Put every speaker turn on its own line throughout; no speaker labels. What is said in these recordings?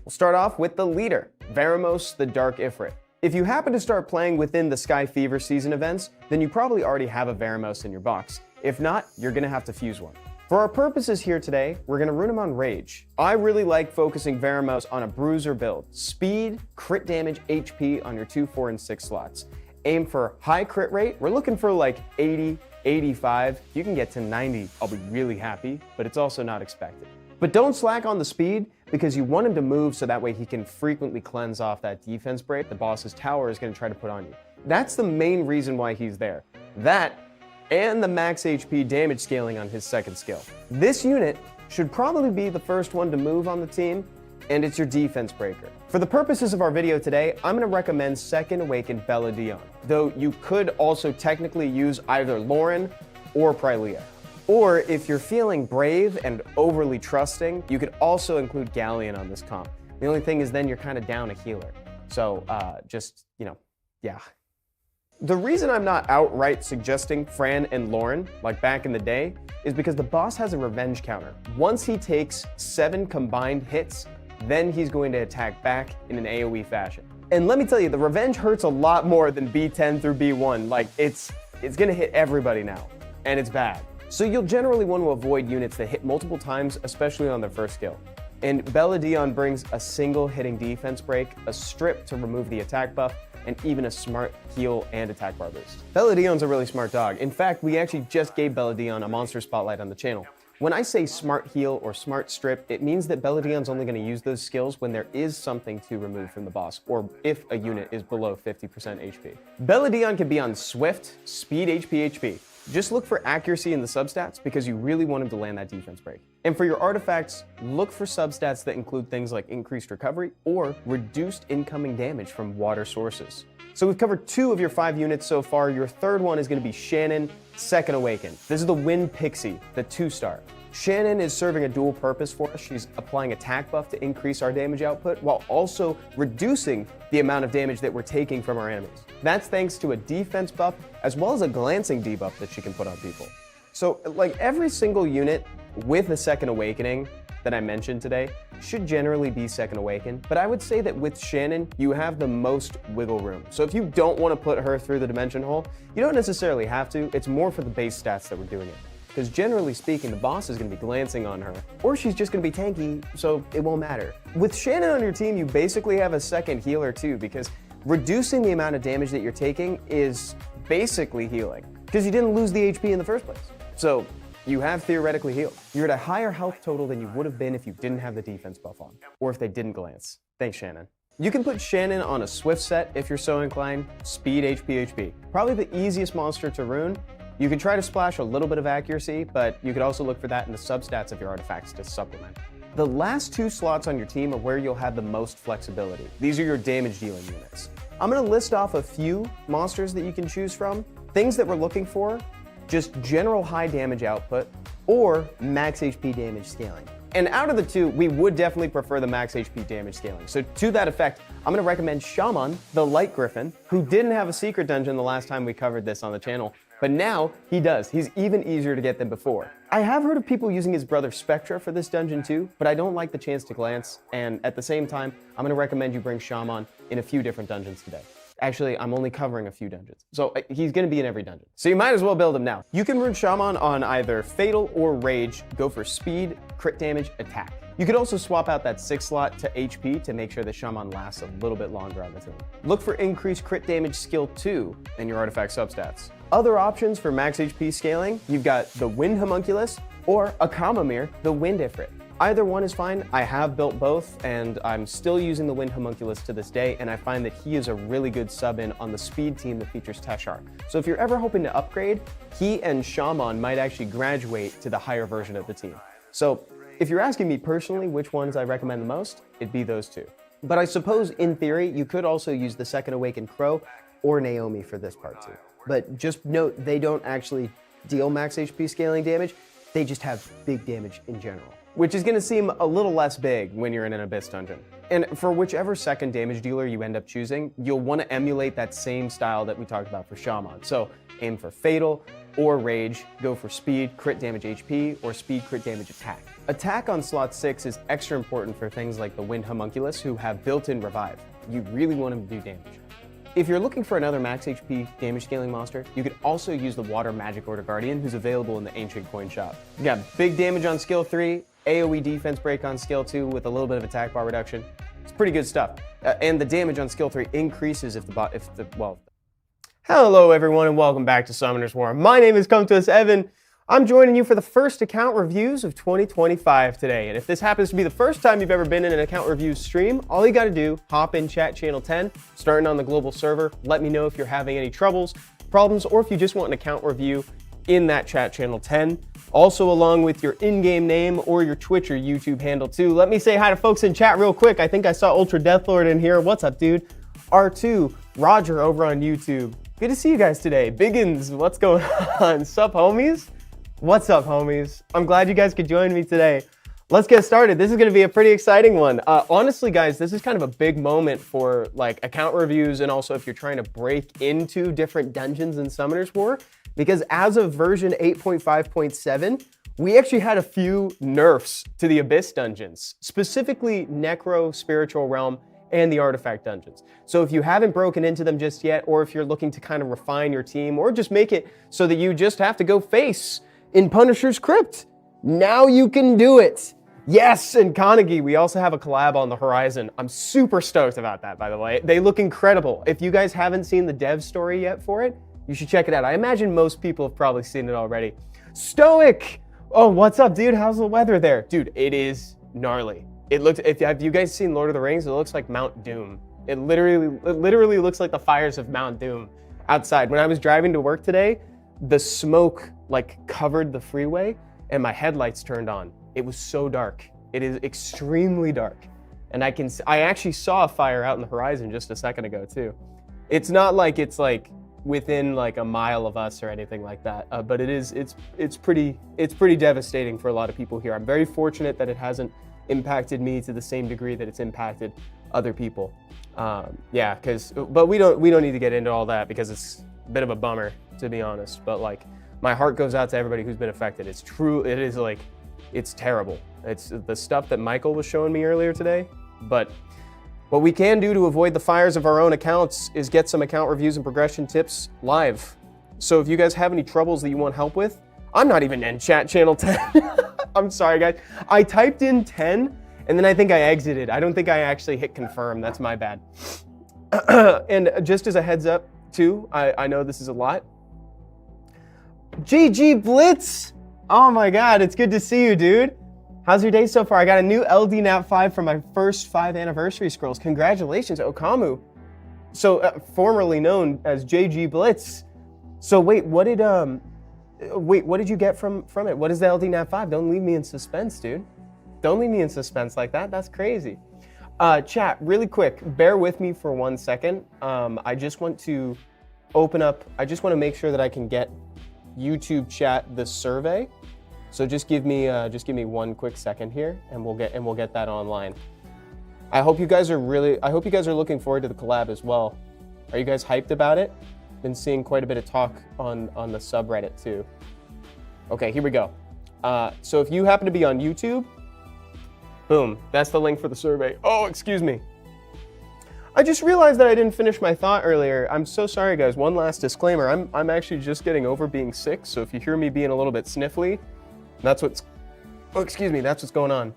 We'll start off with the leader, Veramos the Dark Ifrit. If you happen to start playing within the Sky Fever season events, then you probably already have a Veramos in your box. If not, you're gonna have to fuse one. For our purposes here today, we're gonna rune him on Rage. I really like focusing Veramos on a bruiser build. Speed, crit damage, HP on your 2, 4, and 6 slots. Aim for high crit rate. We're looking for like 80, 85. If you can get to 90, I'll be really happy, but it's also not expected. But don't slack on the speed because you want him to move so that way he can frequently cleanse off that defense break the boss's tower is going to try to put on you. That's the main reason why he's there. That and the max HP damage scaling on his second skill. This unit should probably be the first one to move on the team, and it's your defense breaker. For the purposes of our video today, I'm going to recommend Second Awakened Beladion, though you could also technically use either Lauren or Prilea. Or if you're feeling brave and overly trusting, you could also include Galleon on this comp. The only thing is then you're kind of down a healer. So yeah. The reason I'm not outright suggesting Fran and Lauren, like back in the day, is because the boss has a revenge counter. Once he takes 7 combined hits, then he's going to attack back in an AoE fashion. And let me tell you, the revenge hurts a lot more than B10 through B1. Like, it's gonna hit everybody now, and it's bad. So you'll generally want to avoid units that hit multiple times, especially on their first skill. And Beladion brings a single hitting defense break, a strip to remove the attack buff, and even a smart heal and attack bar boost. Beladion's a really smart dog. In fact, we actually just gave Beladion a monster spotlight on the channel. When I say smart heal or smart strip, it means that Beladion's only going to use those skills when there is something to remove from the boss, or if a unit is below 50% HP. Beladion can be on Swift, Speed, HP. Just look for accuracy in the substats because you really want him to land that defense break. And for your artifacts, look for substats that include things like increased recovery or reduced incoming damage from water sources. So we've covered 2 of your 5 units so far. Your third one is going to be Shannon, Second Awakened. This is the Wind Pixie, the 2-star. Shannon is serving a dual purpose for us. She's applying attack buff to increase our damage output while also reducing the amount of damage that we're taking from our enemies. That's thanks to a defense buff as well as a glancing debuff that she can put on people. So like every single unit with a Second Awakening that I mentioned today should generally be Second Awakened, but I would say that with Shannon, you have the most wiggle room. So if you don't want to put her through the dimension hole, you don't necessarily have to. It's more for the base stats that we're doing it. Because generally speaking, the boss is going to be glancing on her, or she's just going to be tanky, so it won't matter. With Shannon on your team, you basically have a second healer too, because reducing the amount of damage that you're taking is basically healing, because you didn't lose the HP in the first place. So you have theoretically healed. You're at a higher health total than you would have been if you didn't have the defense buff on, or if they didn't glance. Thanks, Shannon. You can put Shannon on a Swift set if you're so inclined, Speed, HP. Probably the easiest monster to rune. You can try to splash a little bit of accuracy, but you could also look for that in the substats of your artifacts to supplement. The last 2 slots on your team are where you'll have the most flexibility. These are your damage dealing units. I'm gonna list off a few monsters that you can choose from. Things that we're looking for, just general high damage output, or max HP damage scaling. And out of the 2, we would definitely prefer the max HP damage scaling. So to that effect, I'm gonna recommend Shaman, the Light Griffin, who didn't have a secret dungeon the last time we covered this on the channel, but now he does. He's even easier to get than before. I have heard of people using his brother Spectra for this dungeon too, but I don't like the chance to glance, and at the same time, I'm gonna recommend you bring Shaman in a few different dungeons today. Actually, I'm only covering a few dungeons, so he's gonna be in every dungeon. So you might as well build him now. You can rune Shaman on either Fatal or Rage, go for Speed, Crit Damage, Attack. You could also swap out that 6 slot to HP to make sure that Shaman lasts a little bit longer on the team. Look for increased crit damage skill 2 in your artifact substats. Other options for max HP scaling, you've got the Wind Homunculus or Akamamir, the Wind Ifrit. Either one is fine. I have built both, and I'm still using the Wind Homunculus to this day, and I find that he is a really good sub-in on the speed team that features Teshar. So if you're ever hoping to upgrade, he and Shaman might actually graduate to the higher version of the team. So if you're asking me personally which ones I recommend the most, it'd be those 2. But I suppose in theory, you could also use the Second Awakened Crow or Naomi for this part too. But just note, they don't actually deal max HP scaling damage, they just have big damage in general, which is gonna seem a little less big when you're in an Abyss dungeon. And for whichever second damage dealer you end up choosing, you'll wanna emulate that same style that we talked about for Shaman. So aim for Fatal or Rage, go for Speed, Crit Damage HP, or Speed, Crit Damage Attack. Attack on slot 6 is extra important for things like the Wind Homunculus, who have built-in revive. You really want him to do damage. If you're looking for another max HP damage scaling monster, you could also use the Water Magic Order Guardian, who's available in the Ancient Coin Shop. You got big damage on skill 3, AoE defense break on skill 2 with a little bit of attack bar reduction. It's pretty good stuff. And the damage on skill 3 increases Hello everyone and welcome back to Summoner's War. My name is Come To Us Evan. I'm joining you for the first account reviews of 2025 today. And if this happens to be the first time you've ever been in an account reviews stream, all you gotta do, hop in chat channel 10, starting on the global server. Let me know if you're having any problems, or if you just want an account review in that chat channel 10. Also along with your in-game name or your Twitch or YouTube handle too. Let me say hi to folks in chat real quick. I think I saw Ultra Deathlord in here. What's up, dude? R2, Roger over on YouTube. Good to see you guys today. Biggins, what's going on? Sup, homies? What's up, homies? I'm glad you guys could join me today. Let's get started. This is going to be a pretty exciting one. Honestly, guys, this is kind of a big moment for like account reviews, and also if you're trying to break into different dungeons in Summoner's War, because as of version 8.5.7, we actually had a few nerfs to the Abyss dungeons, specifically Necro, Spiritual Realm, and the Artifact dungeons. So if you haven't broken into them just yet, or if you're looking to kind of refine your team, or just make it so that you just have to go face in Punisher's Crypt, now you can do it. Yes, and Kanagi, we also have a collab on the horizon. I'm super stoked about that, by the way. They look incredible. If you guys haven't seen the dev story yet for it, you should check it out. I imagine most people have probably seen it already. Stoic! Oh, what's up, dude? How's the weather there? Dude, it is gnarly. It looks, have you guys seen Lord of the Rings? It looks like Mount Doom. It literally looks like the fires of Mount Doom outside. When I was driving to work today, the smoke like covered the freeway and my headlights turned on. It was so dark. It is extremely dark. And I actually saw a fire out in the horizon just a second ago too. It's not like it's like within like a mile of us or anything like that, but it's pretty devastating for a lot of people here. I'm very fortunate that it hasn't impacted me to the same degree that it's impacted other people. Yeah, but we don't need to get into all that because it's a bit of a bummer, to be honest. But like, my heart goes out to everybody who's been affected. It's true. It is like, it's terrible. It's the stuff that Michael was showing me earlier today. But what we can do to avoid the fires of our own accounts is get some account reviews and progression tips live. So if you guys have any troubles that you want help with, I'm not even in chat channel 10. I'm sorry, guys. I typed in 10 and then I think I exited. I don't think I actually hit confirm. That's my bad. And just as a heads up too, I know this is a lot. GG Blitz! Oh my god, it's good to see you, dude. How's your day so far? I got a new LDNAP 5 for my first 5 anniversary scrolls. Congratulations, Okamu. So, formerly known as JG Blitz. So wait, what did you get from it? What is the LDNAP 5? Don't leave me in suspense, dude. Don't leave me in suspense like that. That's crazy. Chat, really quick, bear with me for 1 second. I just want to make sure that I can get YouTube chat the survey. So just give me 1 quick second here, and we'll get that online. I hope you guys are looking forward to the collab as well. Are you guys hyped about it? Been seeing quite a bit of talk on the subreddit too. Okay, here we go. So if you happen to be on YouTube, boom, that's the link for the survey. Oh, excuse me. I just realized that I didn't finish my thought earlier. I'm so sorry, guys. One last disclaimer. I'm actually just getting over being sick, so if you hear me being a little bit sniffly, that's what's going on.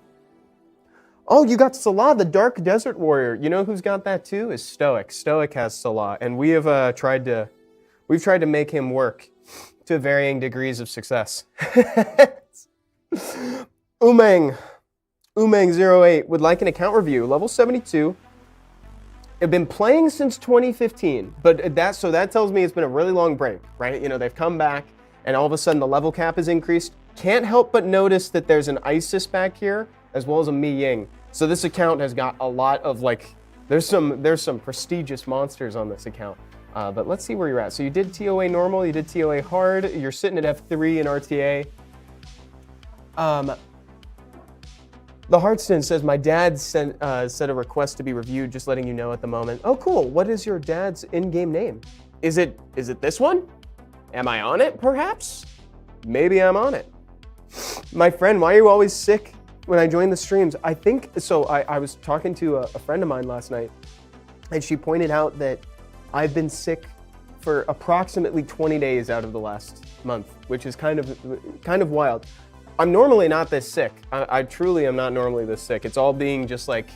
Oh, you got Salah, the Dark Desert Warrior. You know who's got that too? Is Stoic. Stoic has Salah, and we have tried to make him work to varying degrees of success. Umang08 would like an account review. Level 72. I've been playing since 2015, but that tells me it's been a really long break, right? You know, they've come back and all of a sudden the level cap is increased. Can't help but notice that there's an Isis back here as well as a Mi Ying. So this account has got a lot of like, there's some prestigious monsters on this account. But let's see where you're at. So you did TOA normal, you did TOA hard, you're sitting at F3 in RTA. The Heartstone says, my dad sent a request to be reviewed, just letting you know at the moment. Oh, cool. What is your dad's in-game name? Is it this one? Am I on it, perhaps? Maybe I'm on it. My friend, why are you always sick when I join the streams, I think, so I was talking to a friend of mine last night, and she pointed out that I've been sick for approximately 20 days out of the last month, which is kind of wild. I'm normally not this sick. I truly am not normally this sick. It's all being just like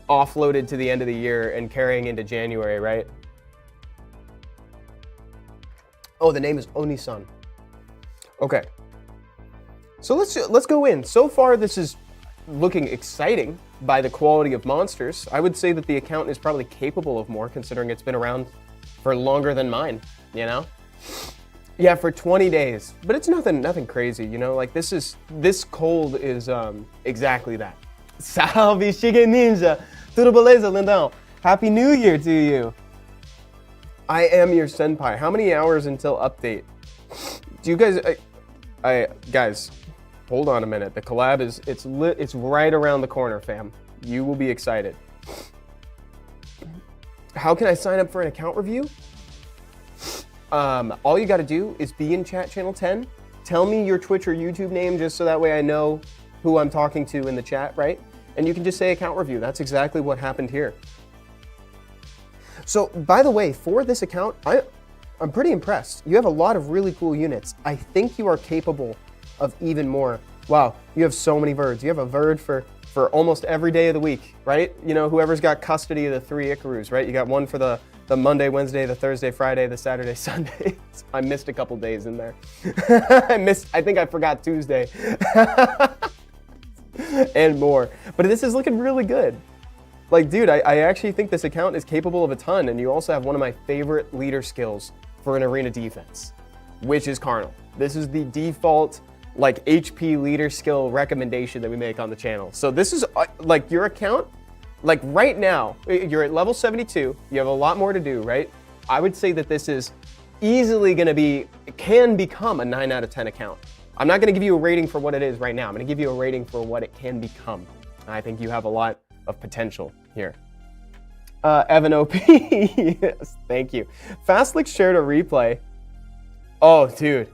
offloaded to the end of the year and carrying into January, right? Oh, the name is Onisan. Okay. So let's go in. So far, this is looking exciting by the quality of monsters. I would say that the account is probably capable of more, considering it's been around for longer than mine, you know? Yeah, for 20 days. But it's nothing crazy, you know? Like, this cold is exactly that. Salve, Shigen Ninja! Tudo beleza, lindão? Happy New Year to you! I am your senpai. How many hours until update? Do you guys... guys, hold on a minute. The collab it's right around the corner, fam. You will be excited. How can I sign up for an account review? All you got to do is be in chat channel 10. Tell me your Twitch or YouTube name just so that way I know who I'm talking to in the chat, right? And you can just say account review. That's exactly what happened here. So, by the way, for this account, I'm pretty impressed. You have a lot of really cool units. I think you are capable of even more. Wow, you have so many Verds. You have a Verd for almost every day of the week, right? You know, whoever's got custody of the 3 Ikarus, right? You got one for the Monday, Wednesday, the Thursday, Friday, the Saturday, Sunday. I missed a couple days in there. I think I forgot Tuesday. And more. But this is looking really good. Like, dude, I actually think this account is capable of a ton, and you also have one of my favorite leader skills for an arena defense, which is Carnal. This is the default, like, HP leader skill recommendation that we make on the channel. So this is, like, your account, like, right now, you're at level 72, you have a lot more to do, right? I would say that this is easily gonna be, can become a 9 out of 10 account. I'm not gonna give you a rating for what it is right now, I'm gonna give you a rating for what it can become. I think you have a lot of potential here. Evan OP, yes, thank you. Fastlick shared a replay. Oh, dude.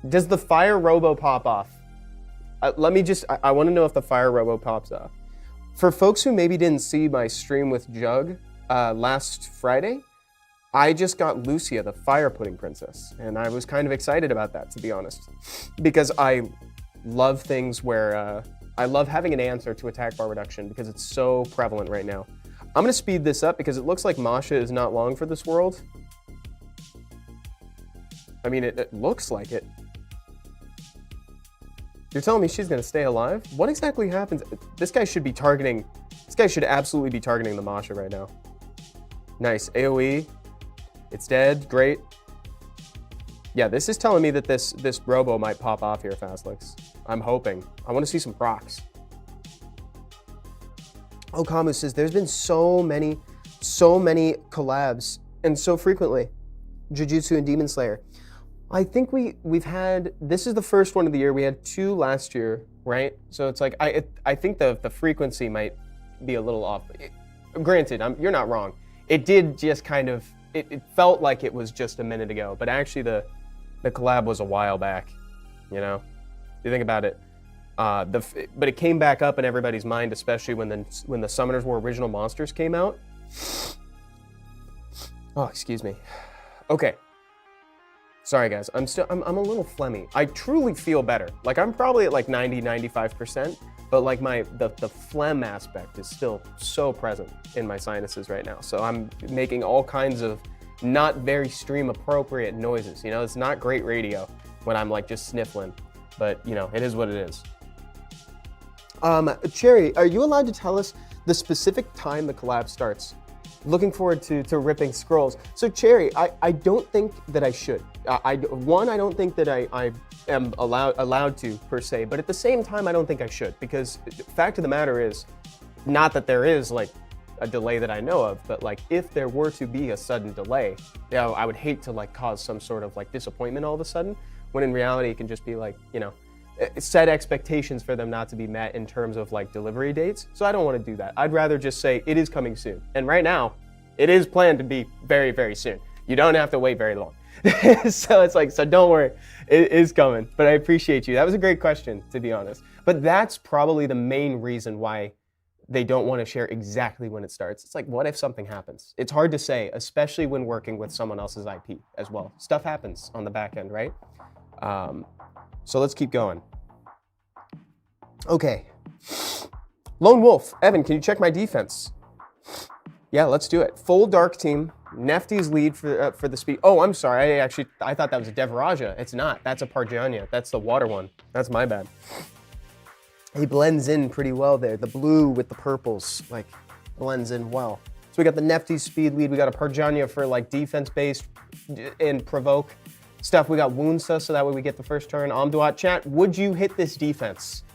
Does the fire robo pop off? Let me just, I want to know if the fire robo pops off. For folks who maybe didn't see my stream with Jug last Friday, I just got Lucia, the fire pudding princess, and I was kind of excited about that, to be honest, because I love things where, I love having an answer to attack bar reduction because it's so prevalent right now. I'm gonna speed this up because it looks like Masha is not long for this world. I mean, it looks like it. You're telling me she's gonna stay alive? What exactly happens? This guy should absolutely be targeting the Masha right now. Nice, AoE. It's dead, great. Yeah, this is telling me that this robo might pop off here, Fastlicks. I'm hoping. I want to see some procs. Oh, Kamu says, there's been so many collabs, and so frequently. Jujutsu and Demon Slayer. I think we've had, this is the first one of the year. We had 2 last year, right? So it's like, I think the frequency might be a little off. Granted, you're not wrong. It did just kind of, it felt like it was just a minute ago, but actually the collab was a while back, you know? You think about it. But it came back up in everybody's mind, especially when the Summoners War original monsters came out. Oh, excuse me. Okay. Sorry guys, I'm a little phlegmy. I truly feel better. Like I'm probably at like 90-95%, but like the phlegm aspect is still so present in my sinuses right now. So I'm making all kinds of not very stream appropriate noises. You know, it's not great radio when I'm like just sniffling, but you know, it is what it is. Cherry, are you allowed to tell us the specific time the collab starts? Looking forward to ripping scrolls. So Cherry, I don't think that I should. I don't think that I am allowed to per se, but at the same time, I don't think I should, because the fact of the matter is, not that there is like a delay that I know of, but like if there were to be a sudden delay, you know, I would hate to like cause some sort of like disappointment all of a sudden, when in reality it can just be like, you know, set expectations for them not to be met in terms of like delivery dates. So I don't want to do that. I'd rather just say it is coming soon. And right now, it is planned to be very, very soon. You don't have to wait very long. So it's like, so don't worry, it is coming. But I appreciate you. That was a great question, to be honest. But that's probably the main reason why they don't want to share exactly when it starts. It's like, what if something happens? It's hard to say, especially when working with someone else's IP as well. Stuff happens on the back end, right? So let's keep going. Okay. Lone Wolf, Evan, can you check my defense? Yeah, let's do it. Full dark team. Nefty's lead for the speed. Oh, I'm sorry. I thought that was a Devaraja. It's not. That's a Parjanya. That's the water one. That's my bad. He blends in pretty well there. The blue with the purples, like, blends in well. So we got the Nefty speed lead. We got a Parjanya for like defense-based and provoke stuff. We got Woonsa, so that way we get the first turn. Amduat, chat, would you hit this defense?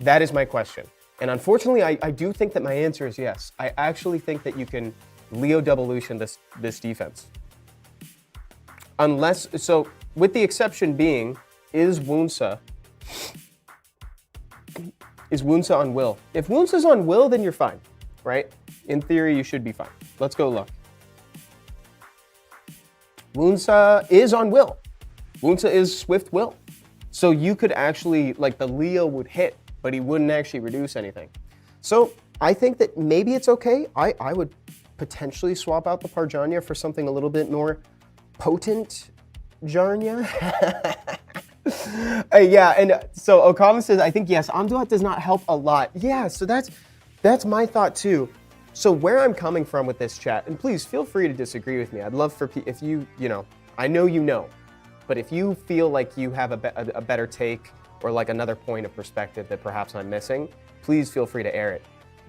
That is my question. And unfortunately, I do think that my answer is yes. I actually think that you can Leo Devolution this defense. Unless, so with the exception being, is Woonsa on will? If Woonsa's on will, then you're fine, right? In theory, you should be fine. Let's go look. Woonsa is on will. Woonsa is Swift will. So you could actually, like, the Leo would hit, but he wouldn't actually reduce anything. So I think that maybe it's okay. I would potentially swap out the Parjanya for something a little bit more potent Jarnya. Yeah, and so Okama says, I think, yes, Amduat does not help a lot. Yeah, so that's my thought too. So where I'm coming from with this chat, and please feel free to disagree with me. I'd love for, if you know, I know you know, but if you feel like you have a better take or like another point of perspective that perhaps I'm missing, please feel free to air it.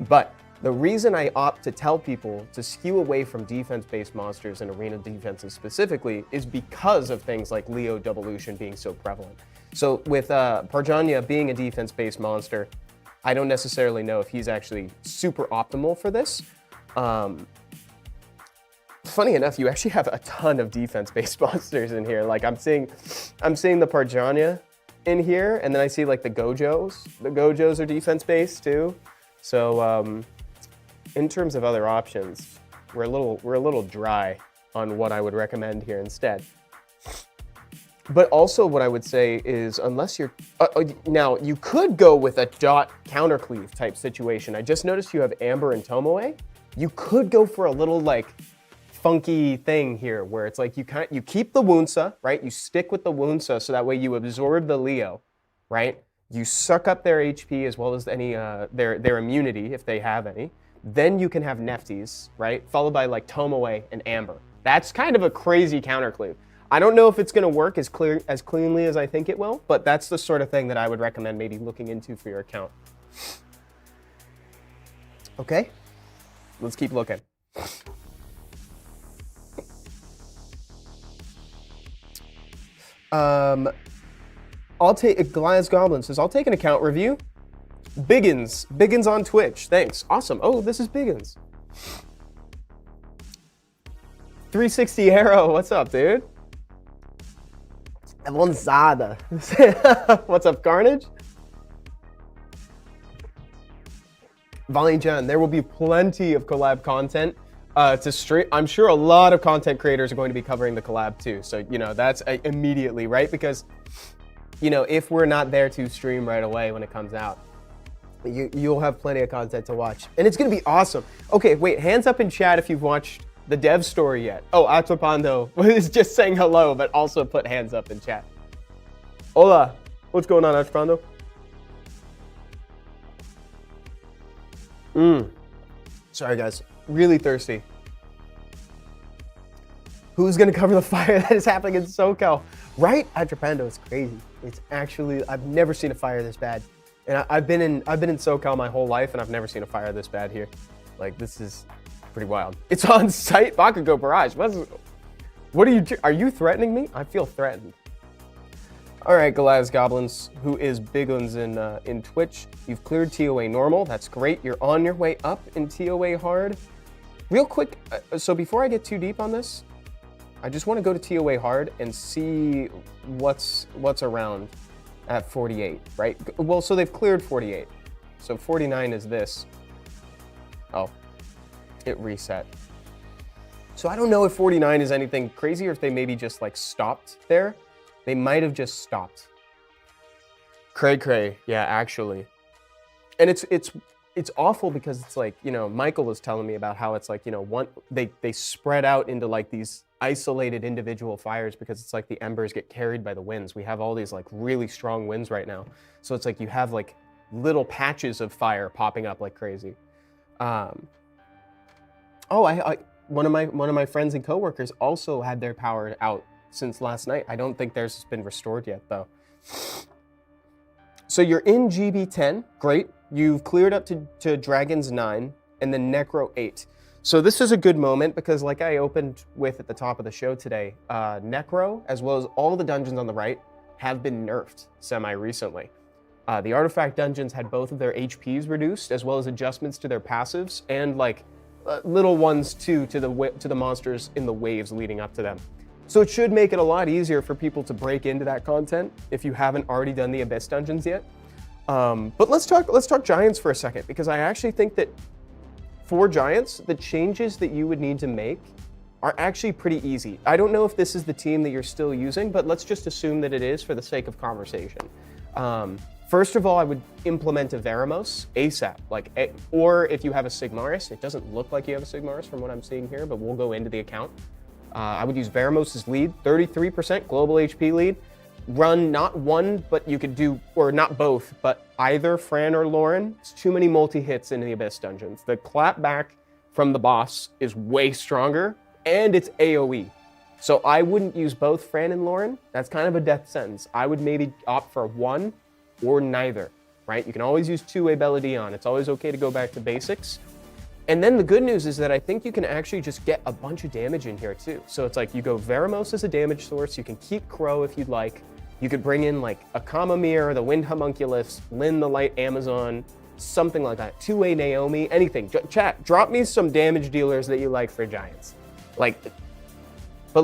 But the reason I opt to tell people to skew away from defense-based monsters and arena defenses specifically is because of things like Leo Devolution being so prevalent. So with Parjanya being a defense-based monster, I don't necessarily know if he's actually super optimal for this. Funny enough, you actually have a ton of defense-based monsters in here. Like I'm seeing the Parjanya in here, and then I see like the Gojos. The Gojos are defense-based too. So in terms of other options, we're a little dry on what I would recommend here instead. But also what I would say is, unless you're, now you could go with a dot countercleave type situation. I just noticed you have Amber and Tomoe. You could go for a little like funky thing here where it's like you keep the Woonsa, right? You stick with the Woonsa so that way you absorb the Leo, right? You suck up their HP as well as any their immunity if they have any. Then you can have Nefties, right? Followed by like Tomoe and Amber. That's kind of a crazy countercleave. I don't know if it's going to work as cleanly as I think it will, but that's the sort of thing that I would recommend maybe looking into for your account. Okay, let's keep looking. I'll take, Goliath's Goblin says, I'll take an account review. Biggins on Twitch, thanks, awesome. Oh, this is Biggins. 360 Arrow, what's up, dude? Avanzada. What's up, Carnage? Valiant, there will be plenty of collab content to stream. I'm sure a lot of content creators are going to be covering the collab too. So, you know, that's immediately, right? Because, you know, if we're not there to stream right away when it comes out, you'll have plenty of content to watch. And it's going to be awesome. Okay, wait, hands up in chat if you've watched the dev story yet. Oh, Atapando is just saying hello, but also put hands up in chat. Hola, what's going on, Atapando? Sorry guys, really thirsty. Who's gonna cover the fire that is happening in SoCal? Right? Atapando, it's crazy. It's actually, I've never seen a fire this bad. And I've been in SoCal my whole life and I've never seen a fire this bad here. Like, this is pretty wild. It's on site, Bakugo Barrage. Are you threatening me? I feel threatened. All right, Goliath's Goblins, who is Biggins in Twitch. You've cleared TOA normal, that's great. You're on your way up in TOA hard. Real quick, so before I get too deep on this, I just wanna go to TOA hard and see what's around at 48, right? Well, so they've cleared 48. So 49 is this. Oh, it reset. So I don't know if 49 is anything crazy or if they maybe just like stopped there. They might have just stopped. Cray, yeah, actually. And it's awful because it's like, you know, Michael was telling me about how it's like, you know, they spread out into like these isolated individual fires because it's like the embers get carried by the winds. We have all these like really strong winds right now. So it's like you have like little patches of fire popping up like crazy. One of my friends and coworkers also had their power out since last night. I don't think theirs has been restored yet though. So you're in GB10, great. You've cleared up to Dragons 9 and then Necro 8. So this is a good moment because like I opened with at the top of the show today, Necro, as well as all the dungeons on the right, have been nerfed semi-recently. The artifact dungeons had both of their HPs reduced, as well as adjustments to their passives, and like little ones too to the monsters in the waves leading up to them. So it should make it a lot easier for people to break into that content if you haven't already done the Abyss dungeons yet. But let's talk Giants for a second, because I actually think that for Giants, the changes that you would need to make are actually pretty easy. I don't know if this is the team that you're still using, but let's just assume that it is for the sake of conversation. First of all, I would implement a Veramos ASAP, or if you have a Sigmaris. It doesn't look like you have a Sigmaris from what I'm seeing here, but we'll go into the account. I would use Veramos' lead, 33% global HP lead. Run not one, but you could do, or not both, but either Fran or Lauren. It's too many multi-hits in the Abyss dungeons. The clap back from the boss is way stronger, and it's AoE. So I wouldn't use both Fran and Lauren. That's kind of a death sentence. I would maybe opt for one or neither, right? You can always use two-way Belladon. It's always okay to go back to basics. And then the good news is that I think you can actually just get a bunch of damage in here too. So it's like you go Veramos as a damage source. You can keep Crow if you'd like. You could bring in like a Kamamir, the Wind Homunculus, Lyn the Light Amazon, something like that. Two-way Naomi, anything. Chat, drop me some damage dealers that you like for Giants. But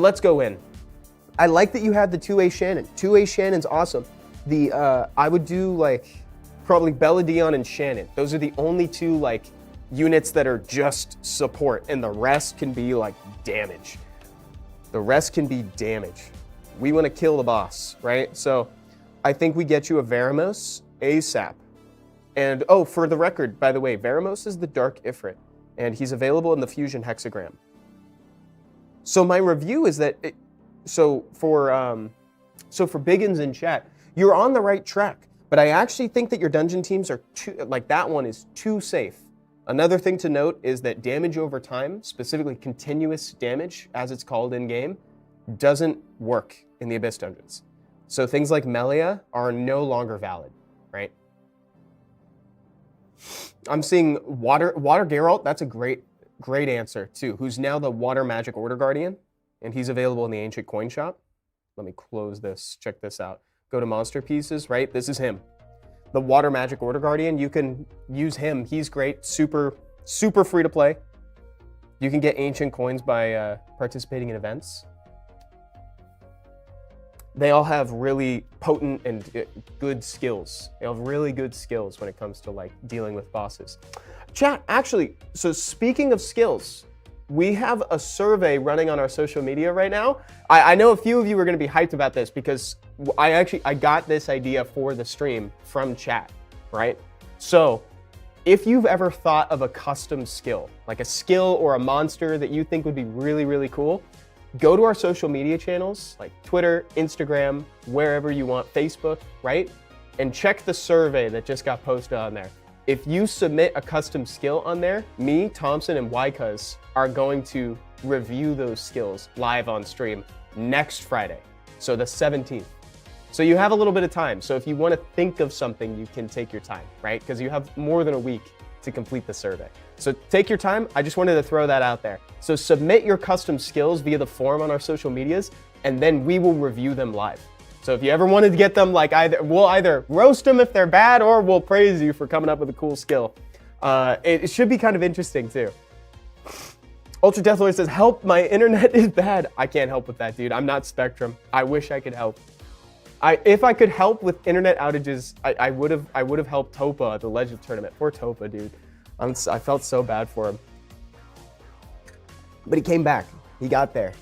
let's go in. I like that you have the two-way Shannon. Two-way Shannon's awesome. I would do like probably Belladon and Shannon. Those are the only two like units that are just support, and the rest can be like damage. The rest can be damage. We want to kill the boss, right? So I think we get you a Veramos ASAP. And oh, for the record, by the way, Veramos is the Dark Ifrit, and he's available in the Fusion Hexagram. So my review is that, so for Biggins in chat, you're on the right track, but I actually think that your dungeon teams are that one is too safe. Another thing to note is that damage over time, specifically continuous damage, as it's called in game, doesn't work in the Abyss dungeons. So things like Melia are no longer valid, right? I'm seeing Water Geralt. That's a great answer too. Who's now the Water Magic Order Guardian, and he's available in the Ancient Coin Shop. Let me close this. Check this out. Go to Monster Pieces. Right, this is him. The Water Magic Order Guardian, you can use him. He's great, super free to play. You can get ancient coins by participating in events. They all have really potent and good skills. They have really good skills when it comes to like dealing with bosses. Chat, actually, so speaking of skills, we have a survey running on our social media right now. I know a few of you are going to be hyped about this because I got this idea for the stream from chat, right? So if you've ever thought of a custom skill, like a skill or a monster that you think would be really, really cool, go to our social media channels like Twitter, Instagram, wherever you want, Facebook, right? And check the survey that just got posted on there. If you submit a custom skill on there, me, Thompson, and Wycuz are going to review those skills live on stream next Friday, so the 17th. So you have a little bit of time. So if you want to think of something, you can take your time, right? Because you have more than a week to complete the survey. So take your time. I just wanted to throw that out there. So submit your custom skills via the form on our social medias, and then we will review them live. So if you ever wanted to get them, we'll either roast them if they're bad, or we'll praise you for coming up with a cool skill. It should be kind of interesting too. Ultra Deathlord says, help, my internet is bad. I can't help with that, dude. I'm not Spectrum. I wish I could help. If I could help with internet outages, I would have helped Topa at the Legend tournament. Poor Topa, dude. I felt so bad for him. But he came back. He got there.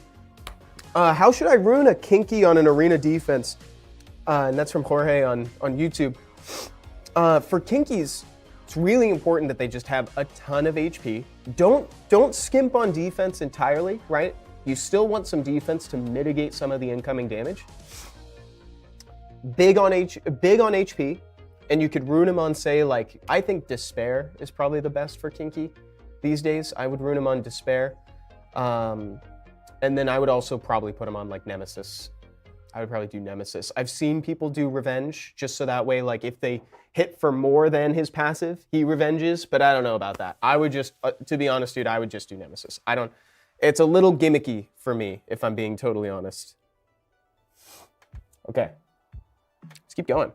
How should I ruin a Kinky on an arena defense? And that's from Jorge on YouTube. For Kinkies, it's really important that they just have a ton of HP. Don't skimp on defense entirely, right? You still want some defense to mitigate some of the incoming damage. Big on HP, and you could rune him on, say, like, I think Despair is probably the best for Kinky these days. I would rune him on Despair. And then I would also probably put him on, like, Nemesis. I would probably do Nemesis. I've seen people do Revenge, just so that way, like, if they hit for more than his passive, he revenges, but I don't know about that. I would just, to be honest, dude, I would just do Nemesis. It's a little gimmicky for me, if I'm being totally honest. Okay. Let's keep going.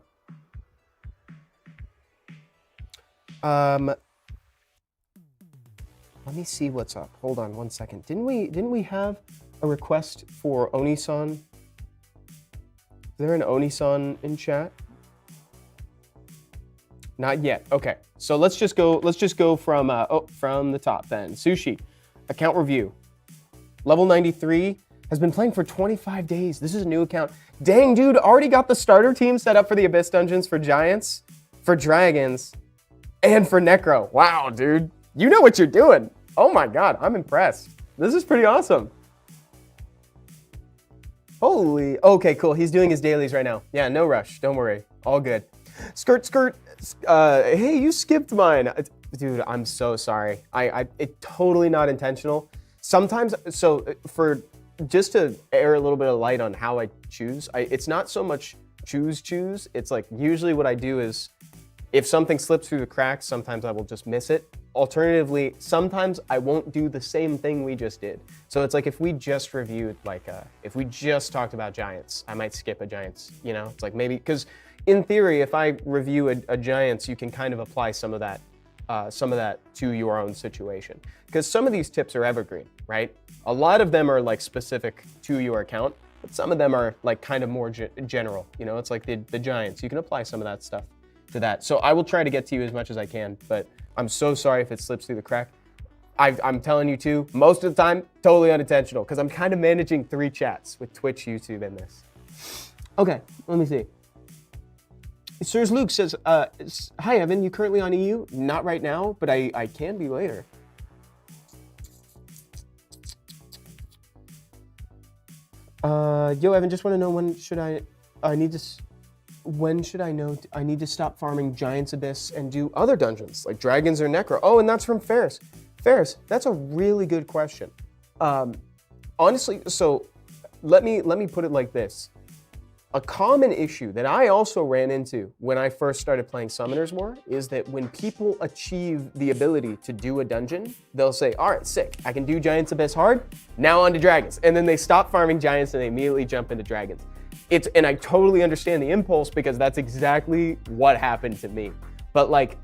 Let me see what's up. Hold on one second. Didn't we have a request for Onisan? Is there an Onisan in chat? Not yet. Okay. So let's just go from from the top then. Sushi, account review. Level 93 has been playing for 25 days. This is a new account. Dang, dude, already got the starter team set up for the Abyss Dungeons for Giants, for Dragons, and for Necro. Wow, dude. You know what you're doing. Oh my God, I'm impressed. This is pretty awesome. Holy, okay, cool. He's doing his dailies right now. Yeah, no rush. Don't worry. All good. Skirt. Hey, you skipped mine. Dude, I'm so sorry. It's totally not intentional. Sometimes, so for just to air a little bit of light on how I choose, it's not so much choose. It's like usually what I do is if something slips through the cracks, sometimes I will just miss it. Alternatively, sometimes I won't do the same thing we just did. So it's like if we just reviewed, like if we just talked about Giants, I might skip a Giants, you know? It's like maybe, because in theory, if I review a Giants, you can kind of apply some of that to your own situation. Because some of these tips are evergreen, right? A lot of them are like specific to your account, but some of them are like kind of more general. You know, it's like the Giants. You can apply some of that stuff to that. So I will try to get to you as much as I can, but I'm so sorry if it slips through the crack. I'm telling you too, most of the time, totally unintentional, because I'm kind of managing 3 chats with Twitch, YouTube, and this. Okay, let me see. Sirs Luke says, hi Evan, you currently on EU? Not right now, but I can be later. Yo Evan, just want to know when should I need to stop farming Giants Abyss and do other dungeons like Dragons or Necro? Oh, and that's from Ferris. Ferris, that's a really good question. Honestly, so let me put it like this. A common issue that I also ran into when I first started playing Summoners more is that when people achieve the ability to do a dungeon, they'll say, all right, sick, I can do Giants Abyss hard, now on to Dragons. And then they stop farming Giants and they immediately jump into Dragons. And I totally understand the impulse because that's exactly what happened to me. But like,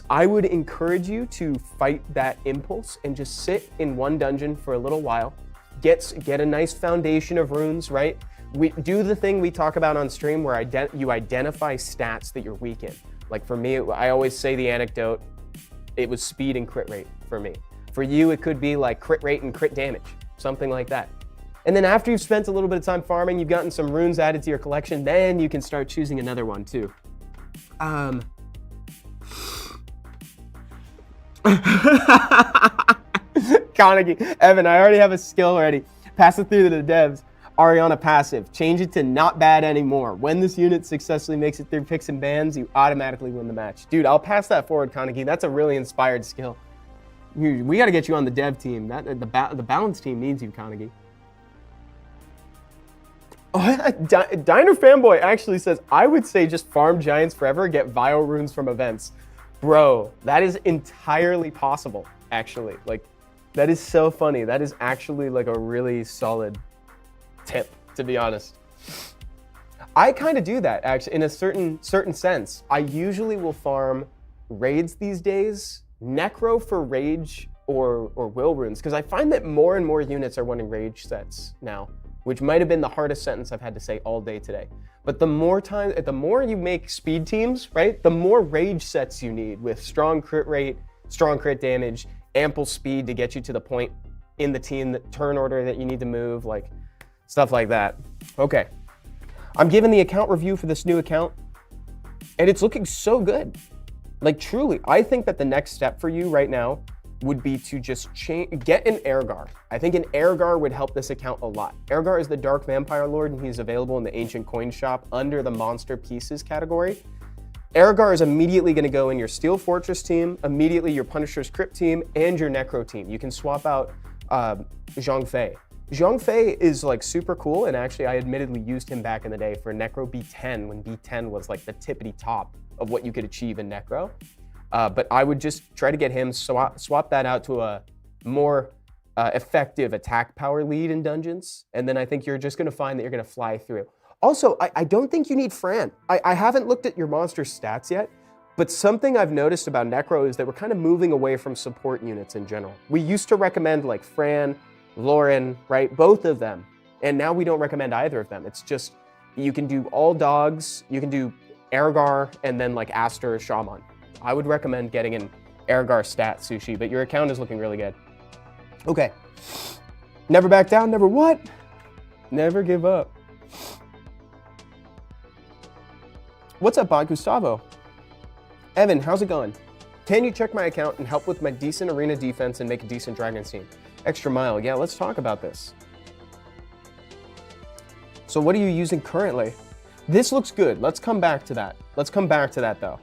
I would encourage you to fight that impulse and just sit in one dungeon for a little while, get a nice foundation of runes, right? We do the thing we talk about on stream where you identify stats that you're weak in. Like for me, I always say the anecdote, it was speed and crit rate for me. For you, it could be like crit rate and crit damage, something like that. And then after you've spent a little bit of time farming, you've gotten some runes added to your collection, then you can start choosing another one too. Carnegie, Evan, I already have a skill ready. Pass it through to the devs. Ariana passive, change it to not bad anymore. When this unit successfully makes it through picks and bans, you automatically win the match. Dude, I'll pass that forward, Carnegie. That's a really inspired skill. We got to get you on the dev team. The balance team needs you, Carnegie. Oh, Diner Fanboy actually says, I would say just farm Giants forever, get Vile runes from events. Bro, that is entirely possible, actually. Like, that is so funny. That is actually like a really solid tip, to be honest. I kind of do that, actually, in a certain sense. I usually will farm raids these days, Necro for rage or will runes, because I find that more and more units are wanting rage sets now, which might have been the hardest sentence I've had to say all day today. But the more you make speed teams, right, the more rage sets you need with strong crit rate, strong crit damage, ample speed to get you to the point in the turn order that you need to move, like stuff like that. Okay, I'm giving the account review for this new account, and it's looking so good. Like truly, I think that the next step for you right now would be to just get an Ehrgar. I think an Ehrgar would help this account a lot. Ehrgar is the Dark Vampire Lord, and he's available in the Ancient Coin Shop under the Monster Pieces category. Ehrgar is immediately going to go in your Steel Fortress team, immediately your Punisher's Crypt team, and your Necro team. You can swap out Zhang Fei. Zhang Fei is like super cool, and actually I admittedly used him back in the day for Necro B10 when B10 was like the tippity top of what you could achieve in Necro. But I would just try to get him, swap that out to a more effective attack power lead in dungeons, and then I think you're just going to find that you're going to fly through. Also, I don't think you need Fran. I haven't looked at your monster stats yet, but something I've noticed about Necro is that we're kind of moving away from support units in general. We used to recommend like Fran, Lauren, right? Both of them. And now we don't recommend either of them. It's just, you can do all dogs, you can do Ehrgar, and then like Aster or Shaman. I would recommend getting an Ehrgar stat, Sushi, but your account is looking really good. Okay. Never back down, never what? Never give up. What's up, Bot Gustavo? Evan, how's it going? Can you check my account and help with my decent arena defense and make a decent Dragon's team? Extra mile, yeah, let's talk about this. So what are you using currently? This looks good. Let's come back to that. Let's come back to that though.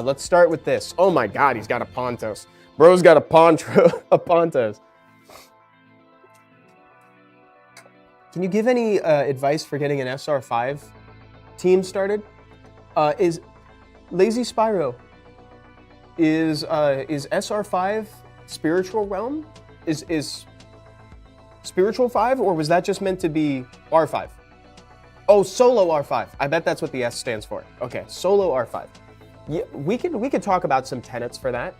Let's start with this. Oh my God, he's got a Pontos. Bro's got a Pontos. Can you give any advice for getting an SR5 team started? Is Lazy Spyro, is SR5 Spiritual Realm? Is Spiritual 5, or was that just meant to be R5? Oh, Solo R5. I bet that's what the S stands for. Okay, Solo R5. Yeah, we could talk about some tenets for that.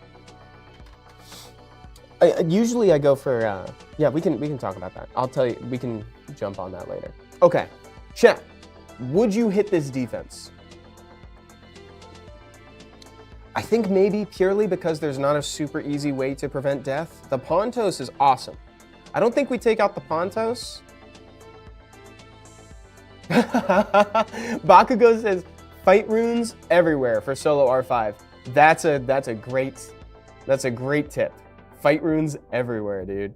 Usually I go for yeah, we can talk about that. I'll tell you, we can jump on that later. Okay, chat. Would you hit this defense? I think maybe purely because there's not a super easy way to prevent death. The Pontos is awesome. I don't think we take out the Pontos. Bakugo says, fight runes everywhere for solo R5. That's a great tip. Fight runes everywhere, dude.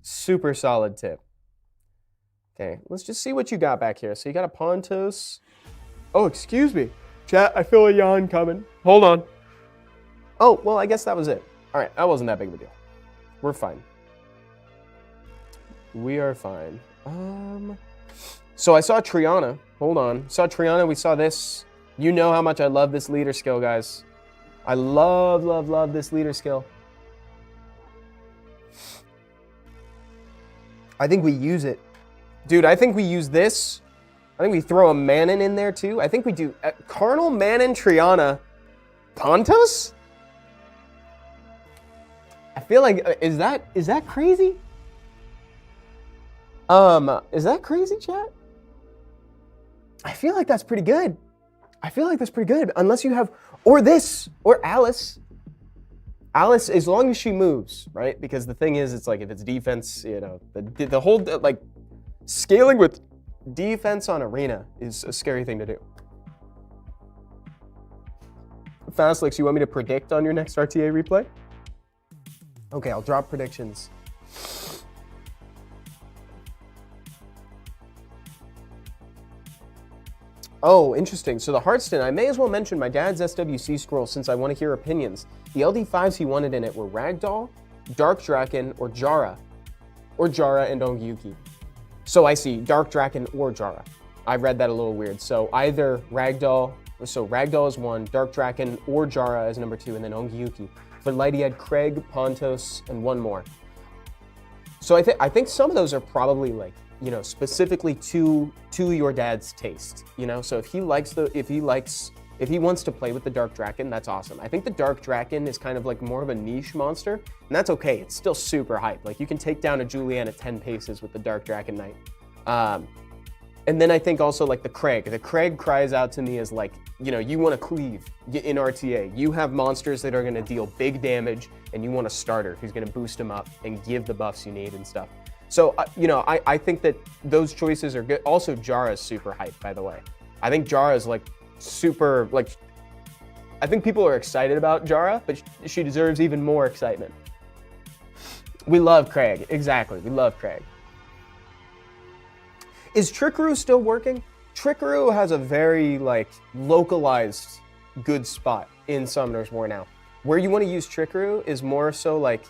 Super solid tip. Okay, let's just see what you got back here. So you got a Pontos. Oh, excuse me. Chat, I feel a yawn coming. Hold on. Oh, well, I guess that was it. All right, that wasn't that big of a deal. We're fine. We are fine. So I saw Triana. Hold on. Saw Triana, we saw this. You know how much I love this leader skill, guys. I love this leader skill. I think we use it. Dude, I think we use this. I think we throw a Manon in there too. I think we do Carnal, Manon, Triana, Pontos? I feel like, is that crazy? Is that crazy, chat? I feel like that's pretty good. Unless you have, or this, or Alice. Alice, as long as she moves, right? Because the thing is, it's like if it's defense, you know, the whole, like, scaling with defense on arena is a scary thing to do. Fastlix, you want me to predict on your next RTA replay? Okay, I'll drop predictions. Oh, interesting. So the Hearthstone, I may as well mention my dad's SWC scroll since I want to hear opinions. The LD5s he wanted in it were Ragdoll, Dark Draken, or Jara. Or Jara and Ongyuki. So I see Dark Draken or Jara. I read that a little weird. So either Ragdoll, so Ragdoll is 1, Dark Draken or Jara is number 2, and then Ongyuki. For Light he had Craig, Pontos, and 1 more. So I think some of those are probably like, you know, specifically to your dad's taste. You know, so if he wants to play with the Dark Draken, that's awesome. I think the Dark Draken is kind of like more of a niche monster, and that's okay. It's still super hype. Like you can take down a Julianne at 10 paces with the Dark Draken Knight. And then I think also like the Craig. The Craig cries out to me as like, you know, you want to cleave in RTA. You have monsters that are going to deal big damage, and you want a starter who's going to boost them up and give the buffs you need and stuff. So, you know, I think that those choices are good. Also, Jara's super hyped, by the way. I think Jara's like super, like, I think people are excited about Jara, but she deserves even more excitement. We love Craig. Exactly. We love Craig. Is Trickaroo still working? Trickaroo has a very like localized good spot in Summoner's War now. Where you want to use Trickaroo is more so like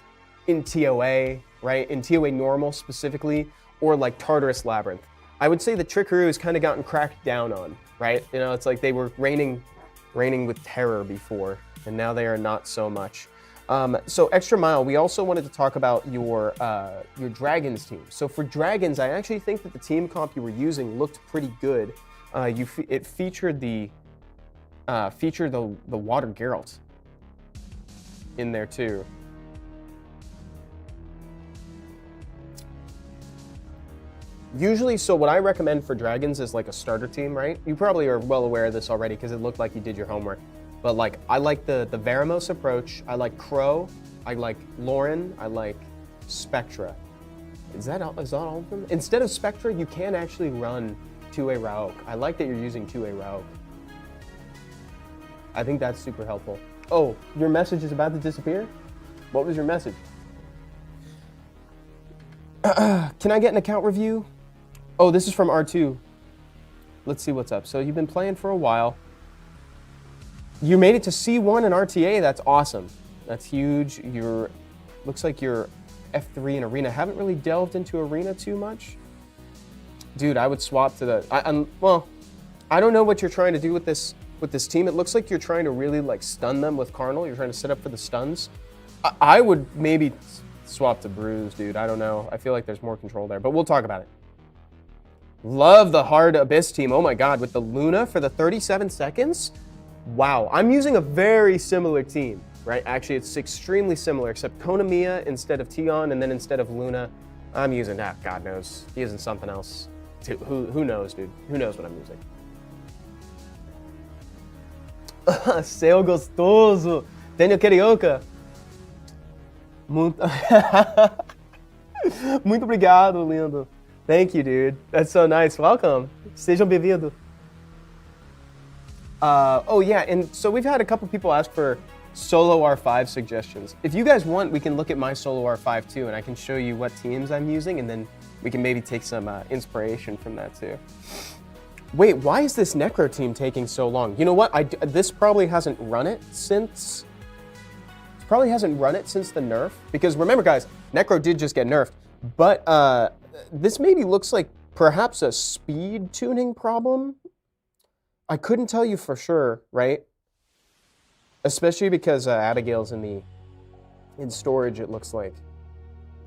in TOA, right? In TOA normal specifically, or like Tartarus Labyrinth. I would say the Trickaroo has kind of gotten cracked down on, right? You know, it's like they were reigning with terror before, and now they are not so much. So Extra Mile, we also wanted to talk about your Dragons team. So for Dragons, I actually think that the team comp you were using looked pretty good. It featured the Water Geralt in there too. Usually, so what I recommend for Dragons is like a starter team, right? You probably are well aware of this already because it looked like you did your homework. But like, I like the Veramos approach. I like Crow. I like Lauren. I like Spectra. Is that all of them? Instead of Spectra, you can actually run 2A Rauk. I like that you're using 2A Rauk. I think that's super helpful. Oh, your message is about to disappear? What was your message? Can I get an account review? Oh, this is from R2. Let's see what's up. So you've been playing for a while. You made it to C1 in RTA. That's awesome. That's huge. Looks like you're F3 in Arena. Haven't really delved into Arena too much. Dude, I would swap to the... well, I don't know what you're trying to do with this team. It looks like you're trying to really like stun them with Carnal. You're trying to set up for the stuns. I would maybe swap to Bruise, dude. I don't know. I feel like there's more control there, but we'll talk about it. Love the Hard Abyss team. Oh my God, with the Luna for the 37 seconds? Wow, I'm using a very similar team, right? Actually, it's extremely similar, except Konamiya instead of Tion, and then instead of Luna, I'm using, God knows, using something else. Who knows, dude? Who knows what I'm using? Seu gostoso. Tenho carioca. Muito obrigado, lindo. Thank you, dude. That's so nice. Welcome. Sejam bem-vindo. Oh yeah, and so we've had a couple people ask for solo R5 suggestions. If you guys want, we can look at my solo R5 too, and I can show you what teams I'm using, and then we can maybe take some inspiration from that too. Wait, why is this Necro team taking so long? You know what? This probably hasn't run it since... the nerf. Because remember, guys, Necro did just get nerfed. But this maybe looks like perhaps a speed tuning problem. I couldn't tell you for sure, right? Especially because Abigail's in storage, it looks like.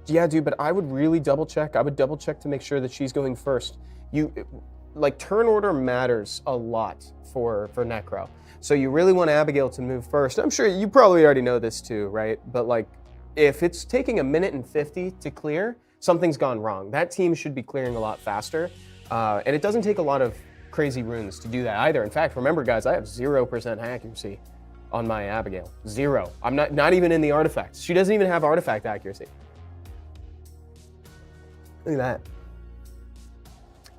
Yeah, dude, but I would really double check. I would double check to make sure that she's going first. Like, turn order matters a lot for Necro. So you really want Abigail to move first. I'm sure you probably already know this too, right? But like, if it's taking 1:50 to clear, something's gone wrong. That team should be clearing a lot faster. And it doesn't take a lot of crazy runes to do that either. In fact, remember guys, I have 0% accuracy on my Abigail. 0. I'm not even in the artifacts. She doesn't even have artifact accuracy. Look at that.